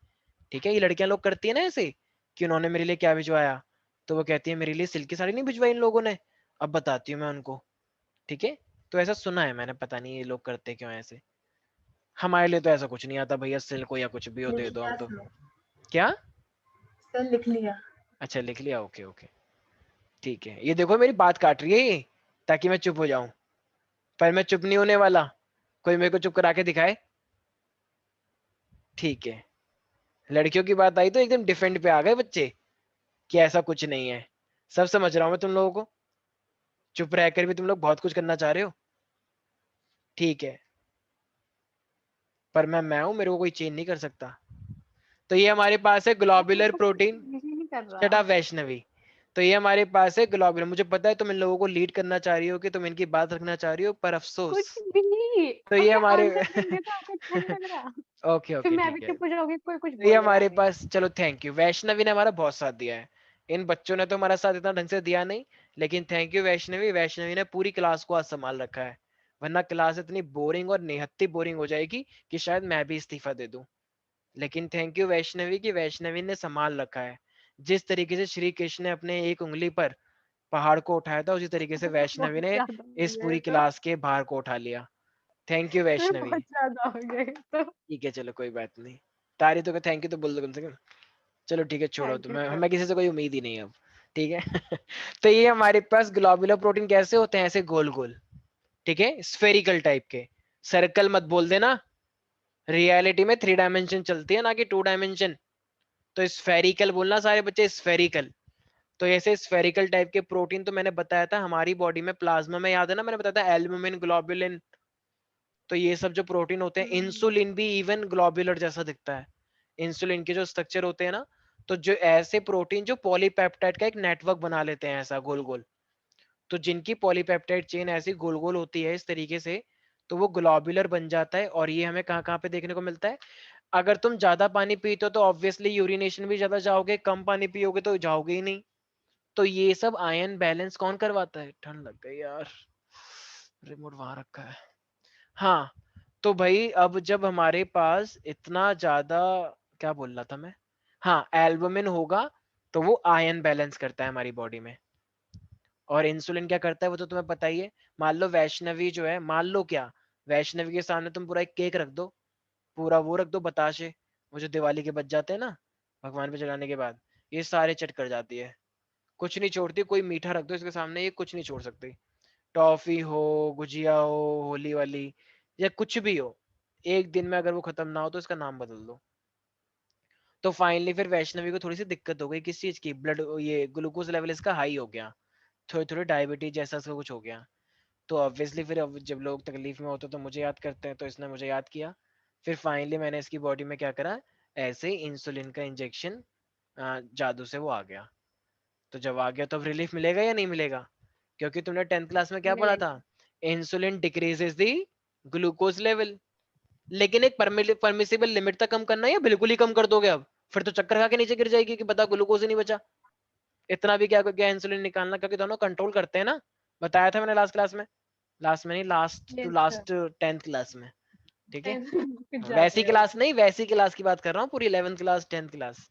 ठीक है? ये लड़कियां लोग करती है ना ऐसे, कि उन्होंने मेरे लिए क्या भिजवाया, तो वो कहती है मेरे लिए सिल्क की साड़ी नहीं भिजवाई इन लोगों ने। अब बताती हूँ मैं उनको, ठीक है? तो ऐसा सुना है मैंने, पता नहीं ये लोग करते क्यों ऐसे। हमारे लिए तो ऐसा कुछ नहीं आता भैया, सिल्क हो या कुछ भी हो लिख दे दो लिया हम तो। सर। क्या? सर लिख लिया। अच्छा लिख लिया, ओके ओके, ठीक है। ये देखो मेरी बात काट रही है ये, ताकि मैं चुप हो जाऊं, पर मैं चुप नहीं होने वाला। कोई मेरे को चुप करा के दिखाए, ठीक है? लड़कियों की बात आई तो एकदम डिफेंड पे आ गए बच्चे, कि ऐसा कुछ नहीं है। सब समझ रहा हूं मैं तुम लोगों को, चुप रहकर भी तुम लोग बहुत कुछ करना चाह रहे हो, ठीक है? पर मैं हूं, मेरे को कोई चेंज नहीं कर सकता। तो ये हमारे पास है ग्लोबुलर प्रोटीन। यही नहीं कर शट रहा। अप वैष्णवी। तो ये हमारे पास है ग्लोबुलर। मुझे पता है तुम इन लोगों को लीड करना चाह रही हो, कि तुम इनकी बात रखना चाह रही हो, पर अफसोस। कुछ भी। तो अब ये मैं हमारे आंसर देंगे तो आपको अच्छा नहीं लग रहा? ओके फिर ओके मैं भी ठीक है। चुप हो जाऊंगी, कोई कुछ तो ये बोलेगा हमारे नहीं। पास, चलो थैंक यू, वैष्णवी ने हमारा बहुत साथ दिया है, इन बच्चों ने तो हमारा साथ इतना ढंग से दिया नहीं, लेकिन थैंक यू वैष्णवी, वैष्णवी ने पूरी क्लास को आज संभाल रखा है, वरना क्लास इतनी बोरिंग और निहत्ती बोरिंग हो जाएगी कि शायद मैं भी इस्तीफा दे दूं। लेकिन थैंक यू वैष्णवी की वैष्णवी ने संभाल रखा है। जिस तरीके से श्री कृष्ण ने अपने एक उंगली पर पहाड़ को उठाया था, उसी तरीके से वैष्णवी बहुत ने ज्यादा हो इस गए पूरी तो, क्लास के भार को उठा लिया। Thank you Vaishnavi. बहुत ज्यादा हो गए तो। ठीक है चलो कोई बात नहीं, तारी तो थैंक यू तो बोल दो कम से कम। चलो ठीक है छोड़ो, थैंक तो यू मैं सर। हमें किसी से कोई उम्मीद ही नहीं है अब। ठीक है तो ये हमारे पास ग्लोबुलर प्रोटीन कैसे होते हैं, ऐसे गोल गोल, ठीक है, स्फेरिकल टाइप के। सर्कल मत बोल देना, रियलिटी में 3 डायमेंशन चलती है ना कि 2 डायमेंशन, तो स्फेरिकल बोलना सारे बच्चे, स्फेरिकल। तो ऐसे स्फेरिकल टाइप के प्रोटीन तो मैंने बताया था हमारी बॉडी में प्लाज्मा में, याद है ना, मैंने बताया था एल्बुमिन, ग्लोबुलिन। तो ये सब जो प्रोटीन होते हैं, इंसुलिन भी इवन ग्लोबुलर जैसा दिखता है, इंसुलिन के जो स्ट्रक्चर होते हैं ना, तो जो ऐसे प्रोटीन जो पॉलीपेप्टाइड का एक नेटवर्क बना लेते हैं ऐसा गोल गोल, तो जिनकी पॉलीपेप्टाइड चेन ऐसी गोल गोल होती है इस तरीके से, तो वो ग्लोबुलर बन जाता है। और ये हमें कहाँ कहाँ पे देखने को मिलता है, अगर तुम ज्यादा पानी पीते हो तो ऑब्वियसली यूरिनेशन भी ज्यादा जाओगे, कम पानी पियोगे तो जाओगे ही नहीं। तो ये सब आयन बैलेंस कौन करवाता है, ठंड लग गई यार, रिमोट वहां रखा है। हाँ, तो भाई अब जब हमारे पास इतना ज्यादा, क्या बोल रहा था मैं, हाँ एल्बुमिन होगा, तो वो आयन बैलेंस करता है हमारी बॉडी में। और इंसुलिन क्या करता है वो तो तुम्हें पता ही है। मान लो वैष्णवी जो है, मान लो क्या, वैष्णवी के सामने तुम पूरा एक केक रख दो, पूरा वो रख दो बताशे, वो जो दिवाली के बच जाते हैं ना भगवान पे चढ़ाने के बाद, ये सारे चट कर जाती है, कुछ नहीं छोड़ती। कोई मीठा रख दो इसके सामने, ये कुछ नहीं छोड़ सकती। टॉफी हो, गुजिया हो, होली वाली, या कुछ भी हो, एक दिन में अगर वो खत्म ना हो तो इसका नाम बदल दो। तो फाइनली फिर वैष्णवी को थोड़ी सी दिक्कत हो गई, किस चीज की, ब्लड, ये ग्लूकोज लेवल इसका हाई हो गया, थोड़ी थोड़ी डायबिटीज जैसा इसका कुछ हो गया। तो ऑब्वियसली फिर अब जब लोग तकलीफ में होते तो मुझे याद करते हैं, तो इसने मुझे याद किया। फिर फाइनली मैंने इसकी बॉडी में क्या करा, ऐसे इंसुलिन का इंजेक्शन, जादू से वो आ गया। तो जब आ गया तो अब रिलीफ मिलेगा या नहीं मिलेगा, क्योंकि तुमने 10th क्लास में क्या पढ़ा था, मिलेगा। Insulin decreases the glucose level. लेकिन एक परमिसिबल लिमिट तक कम करना है या बिल्कुल ही कम कर दोगे अब, फिर तो चक्कर खा के नीचे गिर जाएगी कि बता ग्लूकोज ही नहीं बचा। इतना भी क्या क्या इंसुलिन निकालना, क्योंकि दोनों कंट्रोल करते हैं ना, बताया था मैंने लास्ट क्लास में, लास्ट में नहीं, last two yes sir. Last 10th class में। ठीक है, कुछ वैसी ज्यादा हो क्लास नहीं, वैसी क्लास की बात कर रहा हूँ, पूरी 11th क्लास 10th क्लास।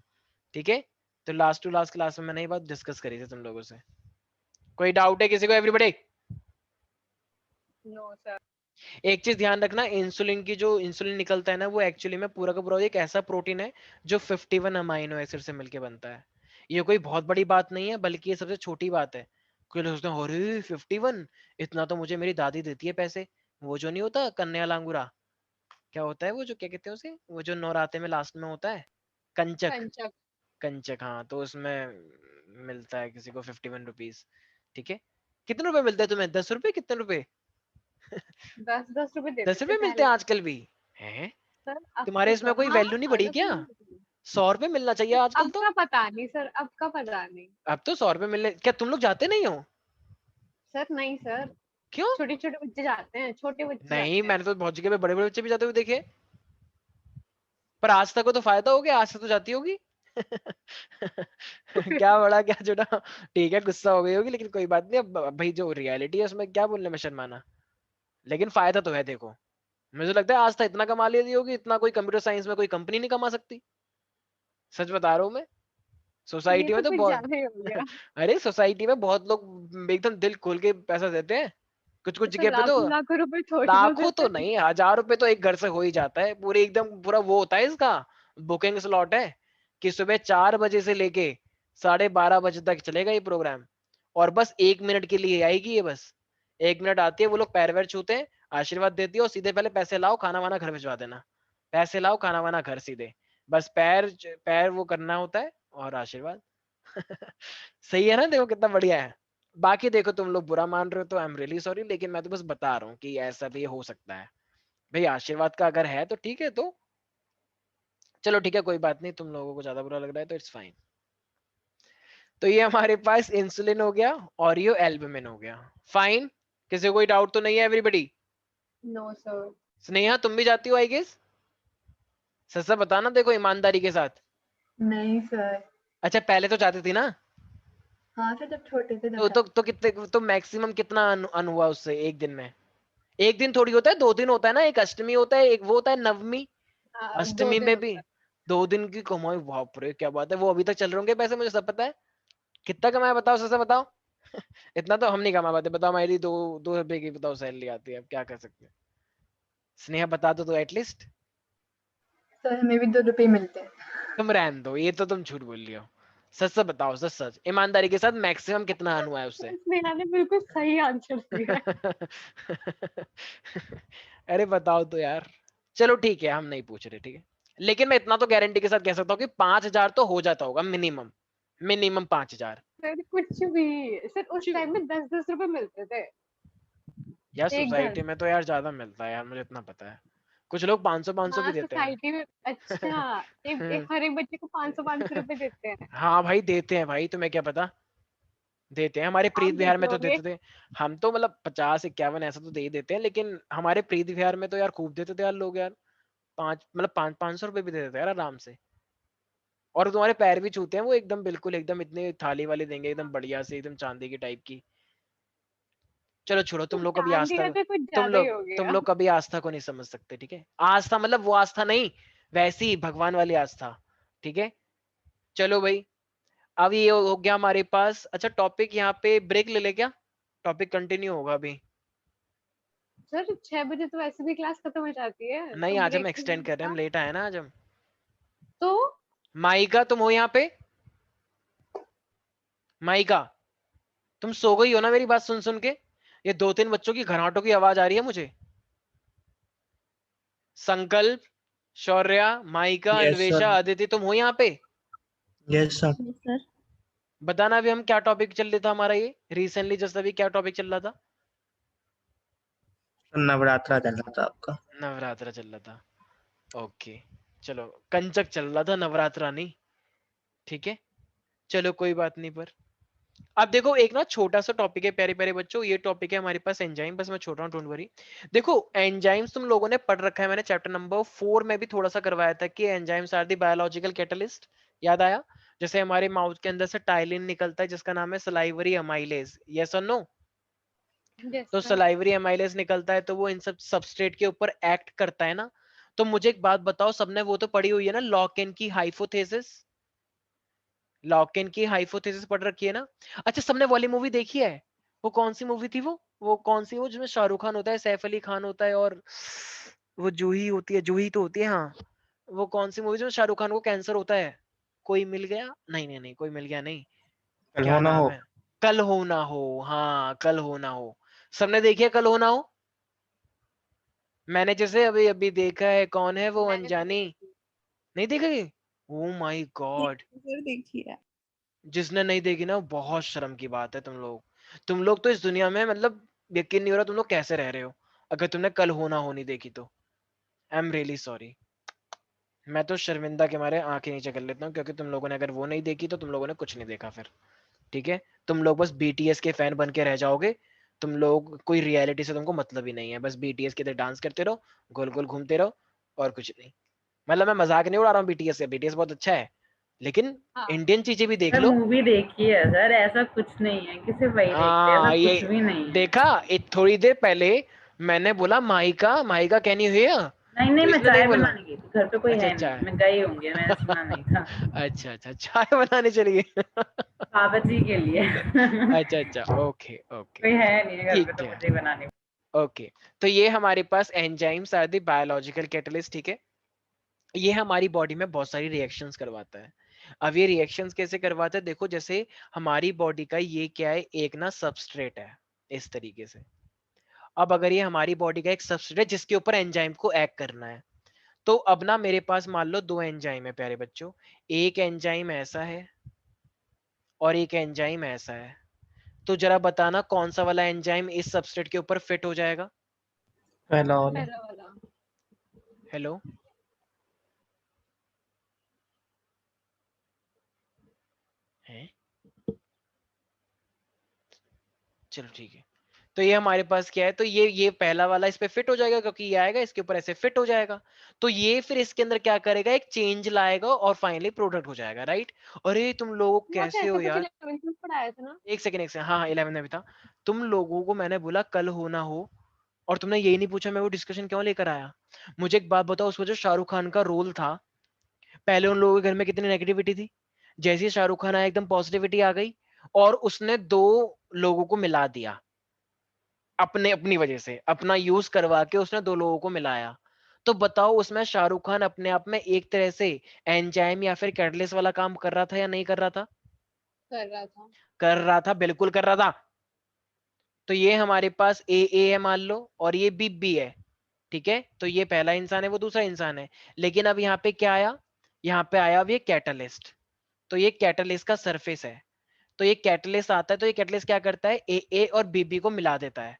ठीक है, तो लास्ट टू लास्ट क्लास में मैंने ये बात डिस्कस करी थी तुम लोगों से। कोई डाउट है किसी को, एवरीबॉडी? No sir. एक चीज ध्यान रखना, इंसुलिन की जो इंसुलिन निकलता है ना, वो एक्चुअली में पूरा का पूरा एक ऐसा प्रोटीन है जो 51 अमाइनो एसिड से मिलके बनता है। ये कोई बहुत बड़ी बात नहीं है, बल्कि ये सबसे छोटी बात है। कोई लोग सोचते हैं अरे 51, इतना तो मुझे मेरी दादी देती है पैसे। वो जो नहीं होता कन्या लांगुरा, क्या होता है वो, जो क्या कहते हैं उसे, वो जो नवराते में लास्ट में होता है, कंचक, कंचक। कंचक, हाँ, तो उसमें मिलता है किसी को 51 रुपीज। ठीक है, कितने रुपए मिलते हैं तुम्हें, 10 रुपए, कितने रुपए? 10-10 रुपए देते 10 थे रुपए मिलते हैं पहले। आजकल भी हैं? सर अब तुम्हारे तो इसमें कोई हाँ, वैल्यू नहीं बढ़ी 10 क्या? रुपए मिलते हैं। 100 रुपए मिलना चाहिए आजकल अब तो। का पता नहीं सर, अब का पता नहीं। अब तो 100 रुपए मिलने, क्या तुम लोग जाते नहीं हो? सर नहीं सर, क्यों? छोटे छोटे बच्चे जाते हैं, छोटे बच्चे नहीं, जाते हैं। मैंने तो बहुत जगह पे बड़े बड़े बच्चे भी जाते हुए देखे, पर आज तक को तो फायदा हो गया, आज से तो जाती होगी क्या बड़ा क्या छोटा, ठीक है गुस्सा हो गई होगी, लेकिन कोई बात नहीं, अब भाई जो रियलिटी है उसमें क्या बोलने में शर्माना, लेकिन फायदा तो है देखो। मुझे लगता है आज तक इतना कमा लेती होगी, इतना कोई कंप्यूटर साइंस में कोई कंपनी नहीं कमा सकती, सच बता रहा हूँ मैं। ये सोसाइटी में तो तो कुछ बहुत ज्यादा ही हो गया। अरे सोसाइटी में बहुत लोग एकदम दिल खोल के पैसा देते हैं, कुछ कुछ तो जगह पे तो लाखों लाखों रुपए थोड़ी ना लाखों देते तो हैं। नहीं, 1000 रुपए तो एक घर से हो ही जाता है, पूरे एकदम पूरा वो होता है इसका, बुकिंग स्लॉट है कि सुबह 4 बजे से लेके 12:30 बजे तक चलेगा ये प्रोग्राम, और बस 1 मिनट के लिए आएगी ये, बस 1 मिनट आती है, वो लोग पैर वैर छूते हैं, आशीर्वाद देती है, और सीधे पहले पैसे लाओ खाना वाना घर भिजवा देना, पैसे लाओ खाना वाना घर सीधे, बस पैर पैर वो करना होता है और आशीर्वाद सही है ना, देखो कितना बढ़िया है। बाकी देखो तुम लोग बुरा मान रहे हो तो आई एम रियली सॉरी, लेकिन मैं तो बस बता रहा हूँ कि ऐसा भी हो सकता है। भाई आशीर्वाद का अगर है तो ठीक है, तो चलो ठीक है कोई बात नहीं, तुम लोगों को ज्यादा बुरा लग रहा है तो इट्स फाइन। तो ये हमारे पास इंसुलिन हो गया और ये एल्बुमिन हो गया, फाइन। किसी को कोई डाउट तो नहीं है एवरीबडी? No sir. स्नेहा तुम भी जाती हो आई गेस, सच सच बताना देखो ईमानदारी के साथ। नहीं सर। अच्छा पहले तो जाती थी ना, हाँ फिर जब छोटे थे तो तब तो कितने, तो मैक्सिमम कितना अन हुआ उससे एक दिन में? एक दिन थोड़ी होता है, 2 दिन होता है ना, एक अष्टमी होता है, एक वो होता है नवमी। 2 अष्टमी दिन में होता भी है। 2 दिन की कमाई, बाप रे क्या बात है। वो अभी तक चल रहे होंगे पैसे, मुझे सब पता है। कितना कमाया बताओ, सबसे बताओ। इतना तो हम नहीं कमा पाते, बताओ। हमारी 2 रुपए की बताओ सैलरी आती है, अब क्या कर सकते हैं। स्नेहा बता दो तो एटलीस्ट। सर हमें भी 2 रुपए मिलते हैं। तुम रहने दो, ये तो तुम झूठ बोल रही हो। सच सच बताओ, सच सच ईमानदारी के साथ, मैक्सिमम कितना अन हुआ है उससे? स्नेहा ने बिल्कुल सही आंसर दिया है। अरे बताओ तो यार। चलो ठीक है, हम नहीं पूछ रहे, ठीक है। लेकिन मैं इतना तो गारंटी के साथ कह सकता हूँ कि 5,000 तो हो जाता होगा मिनिमम। मिनिमम 5,000। सर कुछ भी, सर उस टाइम में 10-10 रुपए मिलते थे यार एक घर सोसाइटी से। में तो यार ज्यादा मिलता है यार, मुझे इतना पता है। कुछ लोग 500-500 भी हाँ देते हैं। सोसाइटी में। अच्छा, एक हर एक बच्चे को 500-500 रुपए देते हैं। हाँ भाई देते हैं भाई, तुम्हें क्या पता। देते हैं, हमारे आप प्रीत विहार देते में तो होगे। देते थे। हम तो मतलब 50-51 ऐसा तो दे ही देते हैं, लेकिन हमारे प्रीत विहार में तो यार खूब देते थे यार लोग यार। 500 रुपए भी दे देते हैं यार आराम से। और तुम्हारे पैर भी छूते हैं वो, एकदम बिल्कुल एकदम इतने थाली वाली देंगे, एकदम बढ़िया से, एकदम चांदी की टाइप की। चलो छोड़ो, तो तुम लोग कभी चांदी आस्था का को, तो कुछ तुम ज्यादा ही लोग हो तुम गया। लोग कभी आस्था को नहीं समझ सकते, ठीक है। आस्था मतलब वो आस्था नहीं, वैसी भगवान वाली आस्था। ठीक है। चलो भाई। अब ये हो गया हमारे पास। अच्छा टॉपिक यहाँ पे ब्रेक ले ले क्या? टॉपिक कंटिन्यू होगा अभी। सर 6 बजे तो वैसे भी क्लास खत्म हो जाती है, तो नहीं आज हम ब्रेक की एक्सटेंड कर रहे हैं, जरूरत हम था। लेट आए ना आज हम। तो माइका तुम हो यहाँ पे? माइका, तुम सो गई हो ना मेरी बात सुन सुन के? ये 2-3 बच्चों की घराटों की आवाज आ रही है मुझे। संकल्प, Shaurya, mica, yes Anvesha, sir. Aditi, तुम हो यहाँ पे? Yes sir. Yes sir. बताना अभी हम क्या टॉपिक चल रहा था हमारा, ये रिसेंटली जस्ट अभी क्या टॉपिक चल रहा था? नवरात्रा चल रहा था आपका। नवरात्रा चल रहा था। ओके। चलो कंचक चल रहा था, नवरात्रा नहीं। ठीक है। चलो कोई बात नहीं। पर अब देखो एक ना छोटा सा टॉपिक है प्यारे प्यारे बच्चों, ये टॉपिक है हमारे पास एंजाइम। बस मैं छोड़ रहा हूँ, डोंट वरी। देखो एंजाइम्स तुम लोगों ने पढ़ रखा है, मैंने चैप्टर नंबर 4 में भी थोड़ा सा करवाया था कि enzymes are the biological catalyst. याद आया? जैसे हमारे माउथ के अंदर से टाइलिन निकलता है जिसका नाम है सलाइवरी अमाइलेज, यस और नो? यस तो सर। सलाइवरी अमाइलेज निकलता है तो वो इन सब सबस्ट्रेट के ऊपर एक्ट करता है ना। तो मुझे एक बात बताओ, सबने वो तो पढ़ी हुई है ना, लॉक-इन की हाइपोथेसिस? लॉक-इन की हाइपोथेसिस पढ़ रखी है ना? अच्छा सबने वाली मूवी देखी है? वो कौन सी मूवी थी वो कौन सी, वो जिसमें शाहरुख खान होता है, सैफ अली खान होता है, और वो जूही होती है, जूही तो होती है हाँ। वो कौन सी मूवी जिसमें शाहरुख खान को कैंसर होता है? कोई मिल गया? नहीं नहीं नहीं, कोई मिल गया नहीं। कल क्या हो ना नाम हो। है? कल हो ना हो। हाँ कल हो ना हो। सबने देखी है कल हो ना हो? मैंने जैसे अभी अभी देखा है, कौन है वो मैंने तो नहीं अनजानी? देखी। नहीं देखी? Oh my God. सर देखिए। जिसने नहीं देखी ना, बहुत शर्म की बात है। तुम लोग तो इस दुनिया में मतलब यकीन नहीं हो रहा तुम लोग कैसे रह रहे हो, अगर तुमने कल होना हो नहीं देखी तो। I am really sorry. मैं तो शर्मिंदा के मारे आंखें नीचे कर लेता हूँ, क्योंकि तुम लोगों ने अगर वो नहीं देखी तो तुम लोगों ने कुछ नहीं देखा फिर। ठीक है। तुम लोग बस बीटीएस के फैन बन के रह जाओगे। तुम लोग कोई रियलिटी से तुमको मतलब ही नहीं है, बस बीटीएस के तरह डांस करते रहो, गोल गोल घूमते रहो, और कुछ नहीं। मतलब मैं मजाक नहीं उड़ा रहा हूँ बीटीएस से, बीटीएस बहुत अच्छा है, लेकिन हाँ इंडियन चीजें भी देख सर लो। मूवी देखी है सर, ऐसा कुछ नहीं है कि सिर्फ वही देखते हैं, ऐसा हाँ ये कुछ भी नहीं है। देखा, थोड़ी देर पहले मैंने बोला mica, mica can you here? नहीं नहीं, तो मैं इसने नहीं चाय बोला। बनाने गई थी, घर पे कोई अच्छा है अच्छा। नहीं, मैं गई होंगी, मैंने सुना नहीं था। अच्छा अच्छा, चाय बनाने चली गई। बाबा जी के लिए। अच्छा अच्छा, ओके ओके। कोई है नहीं है घर पे, ठीक तो है। मुझे ही बनानी। ओके। तो ये हमारे पास enzymes are the biological catalyst, ठीक है। ये हमारी बॉडी में बहुत सारी रिएक्शंस करवाता है। अब ये रिएक्शंस कैसे करवाता है, देखो जैसे हमारी बॉडी का ये क्या है, एक ना सबस्ट्रेट है इस तरीके से। अब अगर ये हमारी बॉडी का एक सबस्ट्रेट है जिसके ऊपर एंजाइम को एक्ट करना है, तो अब ना मेरे पास मान लो 2 एंजाइम है प्यारे बच्चों। एक एंजाइम ऐसा है और एक एंजाइम ऐसा है। तो जरा बताना कौन सा वाला एंजाइम इस सबस्ट्रेट के ऊपर फिट हो जाएगा? पहला वाला। पहला वाला। हेलो। है? चलो ठीक है। तो ये हमारे पास क्या है, तो ये पहला वाला इस पे फिट हो जाएगा क्योंकि ये आएगा इसके ऊपर ऐसे फिट हो जाएगा। तो ये फिर इसके अंदर क्या करेगा, एक चेंज लाएगा और फाइनली प्रोडक्ट हो जाएगा, राइट। अरे तुम लोग वो कैसे ऐसे हो कुछ यार, 11th में पढ़ाया था ना। एक सेकंड हाँ 11 में भी था। तुम लोगों को मैंने बोला कल हो ना हो, और तुमने यही नहीं पूछा मैं वो डिस्कशन क्यों लेकर आया। मुझे एक बात बताओ, उसमें जो शाहरुख खान का रोल था, पहले उन लोगों के घर में कितनी नेगेटिविटी थी, जैसे ही शाहरुख खान आया एकदम पॉजिटिविटी आ गई, और उसने 2 लोगों को मिला दिया अपने अपनी वजह से, अपना यूज करवा के उसने 2 लोगों को मिलाया। तो बताओ उसमें शाहरुख खान अपने आप में एक तरह से एंजाइम या फिर कैटलिस्ट वाला काम कर रहा था या नहीं कर रहा था? कर रहा था। कर रहा था, बिल्कुल कर रहा था। तो ये हमारे पास ए है मान लो, और ये बी है, ठीक है। तो ये पहला इंसान है, वो दूसरा इंसान है। लेकिन अब यहाँ पे क्या आया, यहाँ पे आया अब ये कैटलिस्ट। तो ये कैटलिस्ट का सरफेस है। तो ये कैटलिस्ट आता है, तो ये कैटलिस्ट क्या करता है, ए और बी को मिला देता है।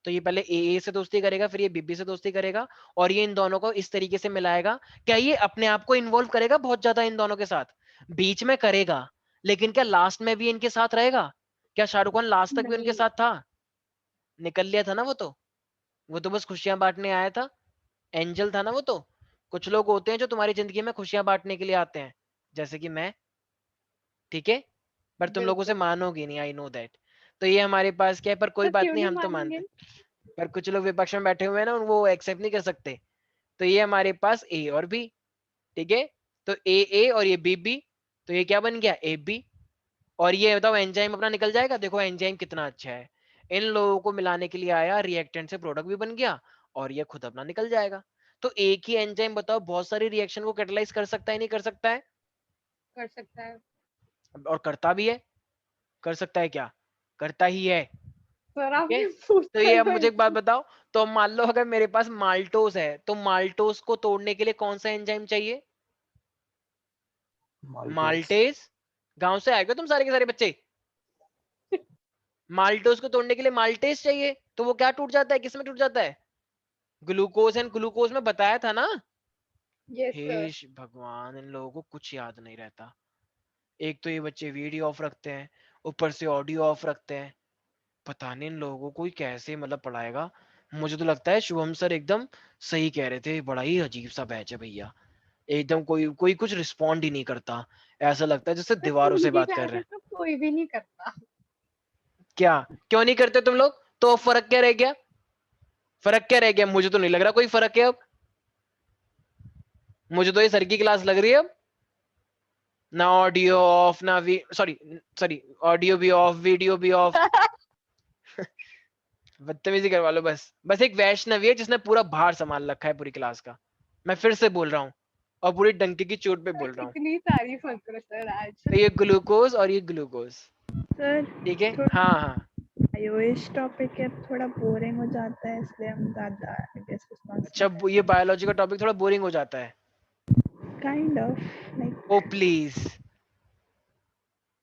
तो ये पहले ए से दोस्ती करेगा, फिर ये बी से दोस्ती करेगा, और ये इन दोनों को इस तरीके से मिलाएगा। क्या ये अपने आप को इन्वॉल्व करेगा बहुत ज्यादा इन दोनों के साथ? बीच में करेगा, लेकिन क्या लास्ट में भी इनके साथ रहेगा? क्या शाहरुख खान लास्ट तक भी उनके नहीं। साथ था? निकल लिया था ना वो तो बस खुशियां बांटने आया था, एंजल था ना वो तो। कुछ लोग होते हैं जो तुम्हारी जिंदगी में खुशियां बांटने के लिए आते हैं, जैसे कि मैं, ठीक है। पर तुम लोगों से बिल्कुल। मानोगे नहीं, आई नो दैट। तो ये हमारे पास क्या है, पर कोई तो बात क्यों नहीं, नहीं हम तो मानेंगे? मानते। पर कुछ लोग विपक्ष में बैठे हुए हैं ना, वो एक्सेप्ट नहीं कर सकते। तो ये हमारे पास ए और बी, ठीक है। तो ए और ये बी, तो ये क्या बन गया, ए बी। और ये बताओ एंजाइम अपना निकल जाएगा, देखो एंजाइम कितना अच्छा है, इन लोगों को मिलाने के लिए आया, रिएक्टेंट से प्रोडक्ट भी बन गया, और ये खुद अपना निकल जाएगा। तो एक ही एंजाइम बताओ बहुत सारी रिएक्शन को कैटलाइज कर सकता है नहीं कर सकता है? कर सकता है। और करता भी है। कर सकता है क्या, करता ही है, सर ठीक है। आपने तो पूछा ये ही अब तो मुझे एक बात इतना। बताओ, तो मान लो अगर मेरे पास माल्टोस है, तो माल्टोस को तोड़ने के लिए कौन सा एंजाइम चाहिए? माल्टेज। गांव से आएगा तुम सारे के सारे बच्चे। माल्टोस को तोड़ने के लिए माल्टेज चाहिए, तो वो क्या टूट जाता है, किसमें टूट जाता है? ग्लूकोज एंड ग्लूकोज में बताया था ना। यस हे सर। भगवान, इन लोगों को कुछ याद नहीं रहता। एक तो ये बच्चे वीडियो ऑफ रखते हैं, ऊपर से ऑडियो ऑफ रखते हैं। पता नहीं इन लोगों को कैसे मतलब पढ़ाएगा। मुझे तो लगता है शुभम सर एकदम सही कह रहे थे, बड़ा ही अजीब सा बैच है भैया। एकदम कोई कोई कुछ रिस्पॉन्ड ही नहीं करता, ऐसा लगता है जैसे सर दीवारों से उनकी बात कर रहे क्लासेस हैं। तो कोई भी नहीं करता। क्या, क्यों नहीं करते तुम लोग? तो फर्क क्या रह गया, फर्क क्या रह गया? मुझे तो नहीं लग रहा कोई फर्क है अब। मुझे तो ये सर की क्लास लग रही है अब। ना ऑडियो ऑफ, ना सॉरी सॉरी, ऑडियो भी ऑफ, वीडियो भी ऑफ। बदतमीजी करवा लो बस। बस एक वैष्णवी है जिसने पूरा भार संभाल रखा है पूरी क्लास का। मैं फिर से बोल रहा हूँ, और पूरी डंके की चोट पे बोल रहा हूँ। कितनी तारीफ मत करो सर आज। तो ये ग्लूकोज और ये ग्लूकोज, सर ठीक है। थोड़ा हाँ हाँ, आईओएस टॉपिक है, थोड़ा बोरिंग हो जाता है, इसलिए हम ज्यादा गेस रिस्पॉन्स अच्छा ये बायोलॉजी का टॉपिक थोड़ा बोरिंग हो जाता है। Kind of oh like please,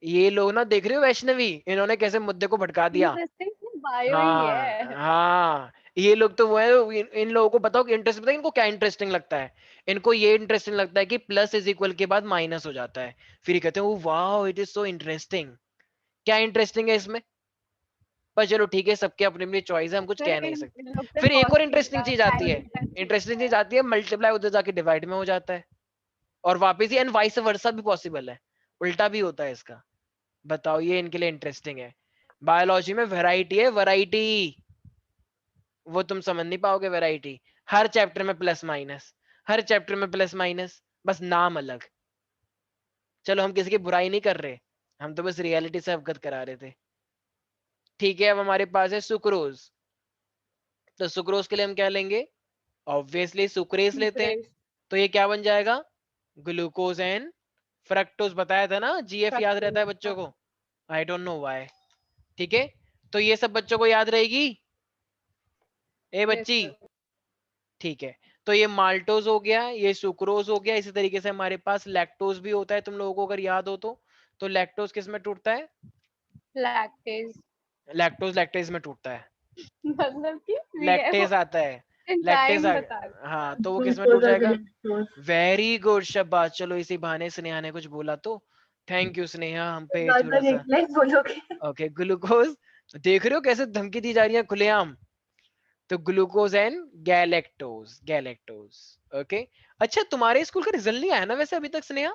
ये लोग ना देख रहे हो वैष्णवी, इन्होंने कैसे मुद्दे को भटका दिया। इंटरेस्टिंग बायो ही हाँ है। हाँ, ये लोग तो वो है, इन लोगों को बताओ कि इंटरेस्ट, बताओ इनको क्या इंटरेस्टिंग लगता है। इनको ये इंटरेस्टिंग लगता है कि प्लस इज इक्वल के बाद माइनस हो जाता है, फिर ये कहते हैं वाह इट इज सो इंटरेस्टिंग। क्या इंटरेस्टिंग है इसमें? पर चलो ठीक है, सबके अपनी अपनी चॉइस है, हम कुछ सर कह नहीं इन सकते। इन लोग से फिर एक कॉस और इंटरेस्टिंग थीटा चीज आती है, साइन थीटा इंटरेस्टिंग सीखना चीज है। आती है, मल्टीप्लाई उधर जाके डिवाइड में हो जाता है, और वापस ही, एंड वाइस वर्सा भी पॉसिबल है, उल्टा भी होता है इसका। बताओ ये इनके लिए इंटरेस्टिंग है। बायोलॉजी में वैरायटी है, वैरायटी, वो तुम समझ नहीं पाओगे वैरायटी। हर चैप्टर में प्लस माइनस, हर चैप्टर में प्लस माइनस, बस नाम अलग। चलो हम किसी की बुराई नहीं कर रहे, हम तो बस रियलिटी से अवगत करा रहे थे, ठीक है। अब हमारे पास है सुक्रोज, तो सुक्रोज के लिए हम क्या लेंगे, ऑब्वियसली सुक्रेज लेते हैं। ग्रेस तो ये क्या बन जाएगा, ग्लूकोज एंड फ्रक्टोज, बताया था ना, जीएफ याद रहता है बच्चों को, आई डोंट नो व्हाई, ठीक है। तो ये सब बच्चों को याद रहेगी, ए यस बच्ची, सर। ठीक है। तो ये माल्टोज हो गया, ये सुक्रोज हो गया, इसी तरीके से हमारे पास लैक्टोज भी होता है, तुम लोगों को अगर याद हो तो लैक्टोज किस में टूटता है? लैक्टेज लैक्टोज लैक्टेज में टूटता है, मतलब कि वो लैक्टेज आता है, लैक्टेज एंजाइम आ बता रहे। हाँ, तो वो किस में टूट जाएगा? वेरी गुड शाबाश, चलो इसी बहाने स्नेहा ने कुछ बोला तो थैंक यू स्नेहा, हम पे थोड़ा सा। बोलोगे। ओके ग्लूकोज, देख रहे हो कैसे धमकी दी जा रही है खुलेआम। तो ग्लूकोज एंड गैलेक्टोज। ओके, अच्छा तुम्हारे स्कूल का रिजल्ट नहीं आया ना वैसे अभी तक स्नेहा,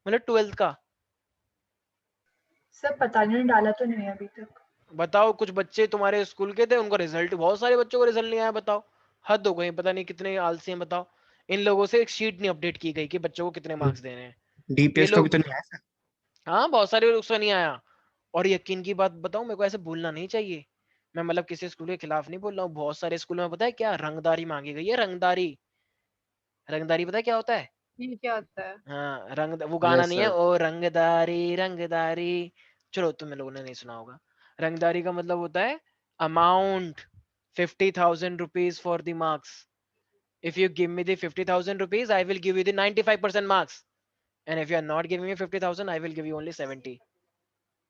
मतलब 12th का? सर पता नहीं, डाला तो नहीं है अभी तक। बताओ, कुछ बच्चे तुम्हारे स्कूल के थे उनका रिजल्ट, बहुत सारे बच्चों को रिजल्ट नहीं आया, बताओ। हद हो गई, पता नहीं कितने आलसी हैं बताओ। इन लोगों से एक शीट नहीं अपडेट की गई कि बच्चों को कितने मार्क्स देने हैं। ये डीपीएस का भी लोग, तो नहीं आया सर? हाँ बहुत सारे लोग से नहीं आया। और यकीन की बात बताऊं, मेरे को ऐसे बोलना नहीं चाहिए, मैं मतलब किसी स्कूल के खिलाफ नहीं बोल रहा हूँ, बहुत सारे स्कूल में पता है क्या रंगदारी मांगी गई है, रंगदारी। रंगदारी पता है क्या होता है? ये क्या होता है? हाँ, रंग, वो गाना यस नहीं है सर। ओ रंगदारी रंगदारी, चलो तुम लोगों ने नहीं सुना होगा। रंगदारी का मतलब होता है amount 50,000 rupees for the marks. If you give me the 50,000 rupees, I will give you the 95% marks. And if you are not giving me 50,000, I will give you only 70.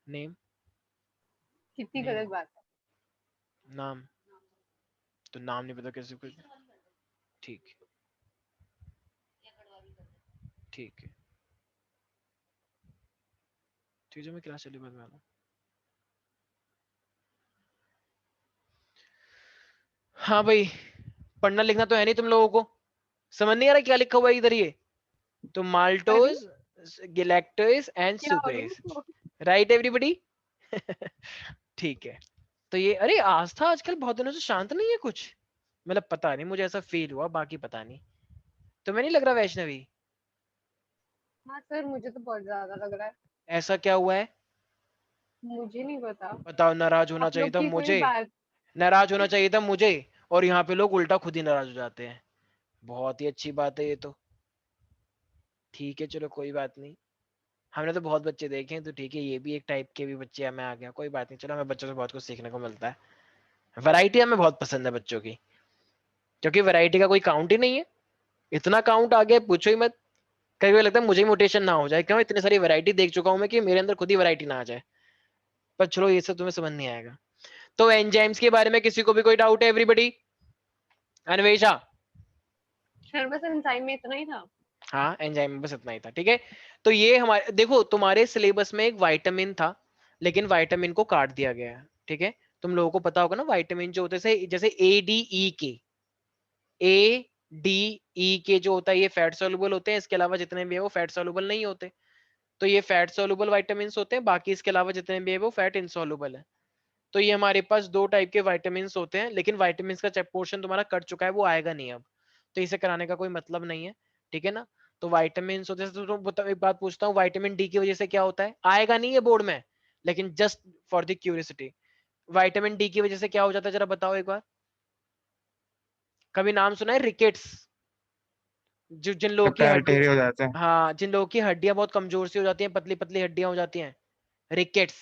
Name, कितनी name, गलत बात है। नाम। तो नाम नहीं पता कैसे कुछ, ठीक है, ठीक है, ठीक है, मैं क्लास चली बाद में आता हूँ। हाँ भाई, पढ़ना लिखना तो है नहीं तुम लोगों को, समझ नहीं आ रहा क्या लिखा हुआ है इधर ये? तो अरे माल्टोज, गैलेक्टोज एंड क्या हो रही सुक्रेज, है? Right everybody? ठीक है। तो ये, अरे आस्था आजकल बहुत दिनों से शांत नहीं है कुछ, मतलब पता नहीं, मुझे ऐसा फील हुआ, बाकी पता नहीं। तुम्हें नहीं लग रहा वैष्णवी? हाँ सर, मुझे तो बहुत ज्यादा लग रहा है। ऐसा क्या हुआ है? मुझे नहीं पता। बताओ, नाराज होना आप चाहिए लोग था की कोई मुझे, बात। नाराज होना चाहिए था मुझे, और यहाँ पे लोग उल्टा खुद ही नाराज हो जाते हैं। बहुत ही अच्छी बात है ये तो। ठीक है चलो कोई बात नहीं, हमने तो बहुत बच्चे देखे हैं, तो ठीक है ये भी एक टाइप के भी बच्चे हमें आ गया, कोई बात नहीं, चलो हमें बच्चों से बहुत कुछ सीखने को मिलता है। वैरायटी हमें बहुत पसंद है बच्चों की, क्योंकि वैरायटी का कोई काउंट ही नहीं है, इतना काउंट आ गया पूछो ही मत। कई बार लगता है मुझे मोटिवेशन ना हो जाए, क्यों, इतनी सारी वैरायटी देख चुका हूं मैं कि मेरे अंदर खुद ही वैरायटी ना आ जाए। पर चलो ये सब तुम्हें समझ नहीं आएगा। तो एंजाइम्स के बारे में किसी को भी कोई डाउट है एवरीबॉडी? अन्वेषा? सर बस एंजाइम में इतना ही था। हाँ एंजाइम में बस इतना ही था, ठीक है। तो ये हमारे, देखो तुम्हारे सिलेबस में एक विटामिन था, लेकिन विटामिन को काट दिया गया है, ठीक है। तुम लोगों को पता होगा ना विटामिन जो होते हैं, जैसे ए डी ई के, ए डी ई के जो होता है ये फैट सोल्यूबल होते हैं, इसके अलावा जितने भी है वो फैट सोल्यूबल नहीं होते। तो ये फैट सोल्यूबल विटामिन होते हैं, बाकी इसके अलावा जितने भी है वो फैट इनसोल्यूबल है। तो ये हमारे पास दो टाइप के विटामिन होते हैं, लेकिन विटामिन का पोर्शन तुम्हारा कट चुका है, वो आएगा नहीं अब, तो इसे कराने का कोई मतलब नहीं है, ठीक है ना। तो विटामिन होते हैं, तो तुम एक बात पूछता हूँ, विटामिन डी की वजह से क्या होता है, आएगा नहीं है बोर्ड में, लेकिन just for the curiosity, vitamin D की वजह से क्या हो जाता है जरा बताओ एक बार। कभी नाम सुना है रिकेट्स? जो जिन लोगों की पैर हड्डी, टेढ़े हो जाते हैं। हाँ जिन लोगों की हड्डियां बहुत कमजोर सी हो जाती हैं, पतली पतली हड्डियां हो जाती हैं, रिकेट्स।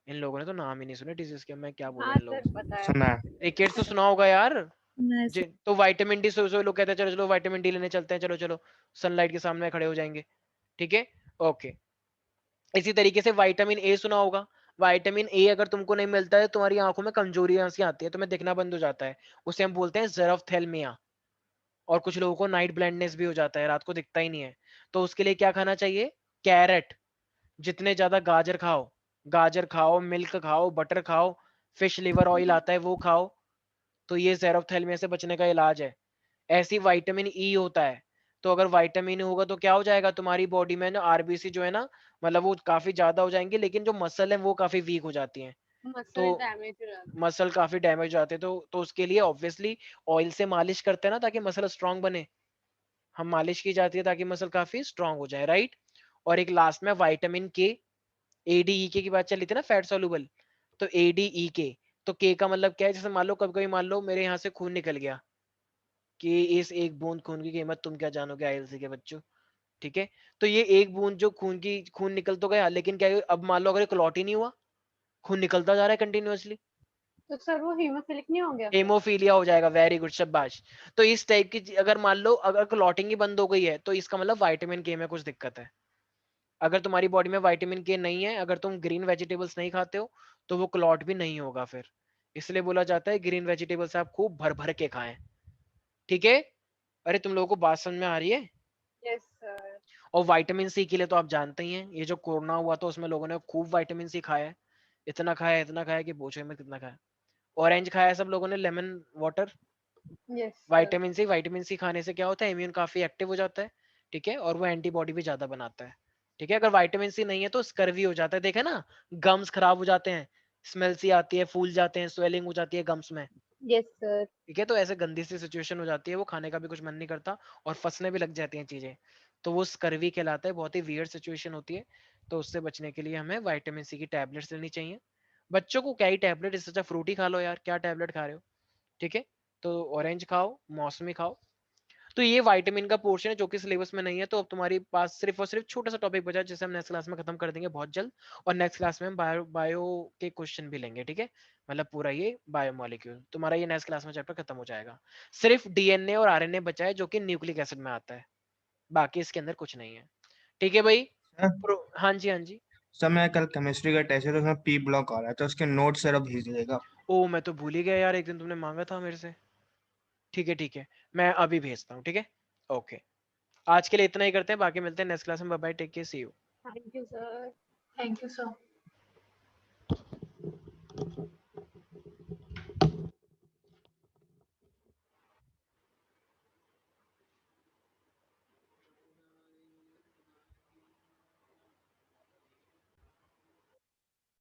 इन लोगों ने तो नाम ही नहीं सुने डिजीज के, मैं क्या बोलूं हाँ इन सर, लोगों पता है। से। सुना है। रिकेट्स तो सुना होगा यार। नहीं सर। तो विटामिन डी, सो लोग कहते हैं चलो चलो विटामिन डी लेने चलते हैं, चलो चलो सनलाइट के सामने खड़े हो जाएंगे, ठीक है, ओके। इसी तरीके से विटामिन ए सुना होगा। विटामिन ए अगर तुमको नहीं मिलता है, तुम्हारी आंखों में कमजोरियां सी आती है, तुम्हें दिखना बंद हो जाता है, उसे हम बोलते हैं ज़ेरोफ्थेल्मिया। और कुछ लोगों को नाइट ब्लाइंडनेस भी हो जाता है, रात को दिखता ही नहीं है। तो उसके लिए क्या खाना चाहिए, कैरेट, जितने ज्यादा गाजर खाओ, गाजर खाओ, मिल्क खाओ, बटर खाओ, फिश लिवर ऑयल आता है वो खाओ। तो ये ज़ेरोफ्थेल्मिया से बचने का इलाज है। ऐसी विटामिन ई होता है, तो अगर विटामिन ई होगा तो क्या हो जाएगा तुम्हारी बॉडी में ना, आरबीसी जो है ना, मतलब वो काफी ज्यादा हो जाएंगे, लेकिन जो मसल है वो काफी वीक हो जाती हैं। तो मसल डैमेज हो जाता है। मसल काफी डैमेज हो जाते हैं, तो उसके लिए ऑब्वियसली ऑयल से मालिश करते हैं ना, ताकि मसल स्ट्रांग बने। हम मालिश की जाती है ताकि मसल काफी स्ट्रांग हो जाए, राइट। और एक लास्ट में विटामिन के, एडीई के की बात चली थी ना, फैट सोल्यूबल, तो एडीई के, तो के का मतलब क्या है, जैसे मान लो कभी कभी मान लो मेरे यहाँ से खून निकल गया, कि इस एक बूंद खून की कीमत तुम क्या जानोगे आईएलसी के बच्चों, ठीक है। तो ये एक बूंद जो खून निकल तो गया, लेकिन क्या है, अब मान लो अगर क्लॉट ही नहीं हुआ, खून निकलता जा रहा है कंटिन्यूअसली, तो सर वो हीमोफिलिक नहीं हो गया फिर? हेमोफीलिया हो जाएगा, वेरी गुड शाबाश। तो इस टाइप की अगर मान लो अगर क्लॉटिंग ही बंद हो गई है, तो इसका मतलब विटामिन के में कुछ दिक्कत है। अगर तुम्हारी बॉडी में विटामिन के नहीं है, अगर तुम ग्रीन वेजिटेबल्स नहीं खाते हो, तो वो क्लॉट भी नहीं होगा फिर। इसलिए बोला जाता है ग्रीन वेजिटेबल्स आप खूब भर भर के खाएं, ठीक है। अरे तुम लोगों को बात समझ में आ रही है? Yes sir. और विटामिन सी के लिए तो आप जानते ही हैं, ये जो कोरोना हुआ था उसमें लोगों ने खूब विटामिन सी खाया है, इतना खाया कि पूछो ही मत कितना खाया। ऑरेंज खाया सब लोगों ने, lemon water. Yes sir. Vitamin C खाने से क्या होता है, इम्यून काफी एक्टिव हो जाता है, ठीक है, और वो एंटीबॉडी भी ज्यादा बनाता है, ठीक है। अगर विटामिन सी नहीं है तो स्कर्वी हो जाता है, देखे ना, गम्स खराब हो जाते हैं, स्मेल सी आती है, फूल जाते हैं, स्वेलिंग हो जाती है गम्स में, यस सर। ठीक है। तो ऐसे गंदी सी सिचुएशन हो जाती है, वो खाने का भी कुछ मन नहीं करता और फंसने भी लग जाती हैं चीजें, तो वो स्कर्वी कहलाता है। बहुत ही वियर्ड सिचुएशन होती है, तो उससे बचने के लिए हमें विटामिन सी की टैबलेट्स लेनी चाहिए। बच्चों को क्या ही टैबलेट, इससे अच्छा फ्रूट ही खा लो यार, क्या टैबलेट खा रहे हो, ठीक है। तो ऑरेंज खाओ, मौसमी खाओ। तो ये विटामिन का पोर्शन है जो कि सिलेबस में नहीं है, तो अब तुम्हारे पास सिर्फ और सिर्फ छोटा सा टॉपिक बचा है जिसे हम नेक्स्ट क्लास में खत्म कर देंगे बहुत जल्द। और नेक्स्ट क्लास में हम बायो के क्वेश्चन भी लेंगे, ठीक है। मतलब पूरा ये बायोमोलिक्यूल तुम्हारा ये नेक्स्ट क्लास में चैप्टर खत्म हो जाएगा। सिर्फ डीएनए और आरएनए बचा है जो कि न्यूक्लिक एसिड में आता है, बाकी इसके अंदर कुछ नहीं है, ठीक है भाई। हाँ जी, हाँ जी। सर मैं कल केमिस्ट्री का टेस्ट है तो उसमें पी ब्लॉक आ रहा है, तो उसके नोट सर अब भेज दीजिएगा। ओ मैं तो भूल ही गया यार, एक दिन तुमने मांगा था मेरे से। ठीक है ठीक है, मैं अभी भेजता हूँ, ठीक है। ओके, आज के लिए इतना ही करते हैं, बाकी मिलते हैं नेक्स्ट क्लास में। Bye bye, take care, see you. Thank you sir. Thank you sir.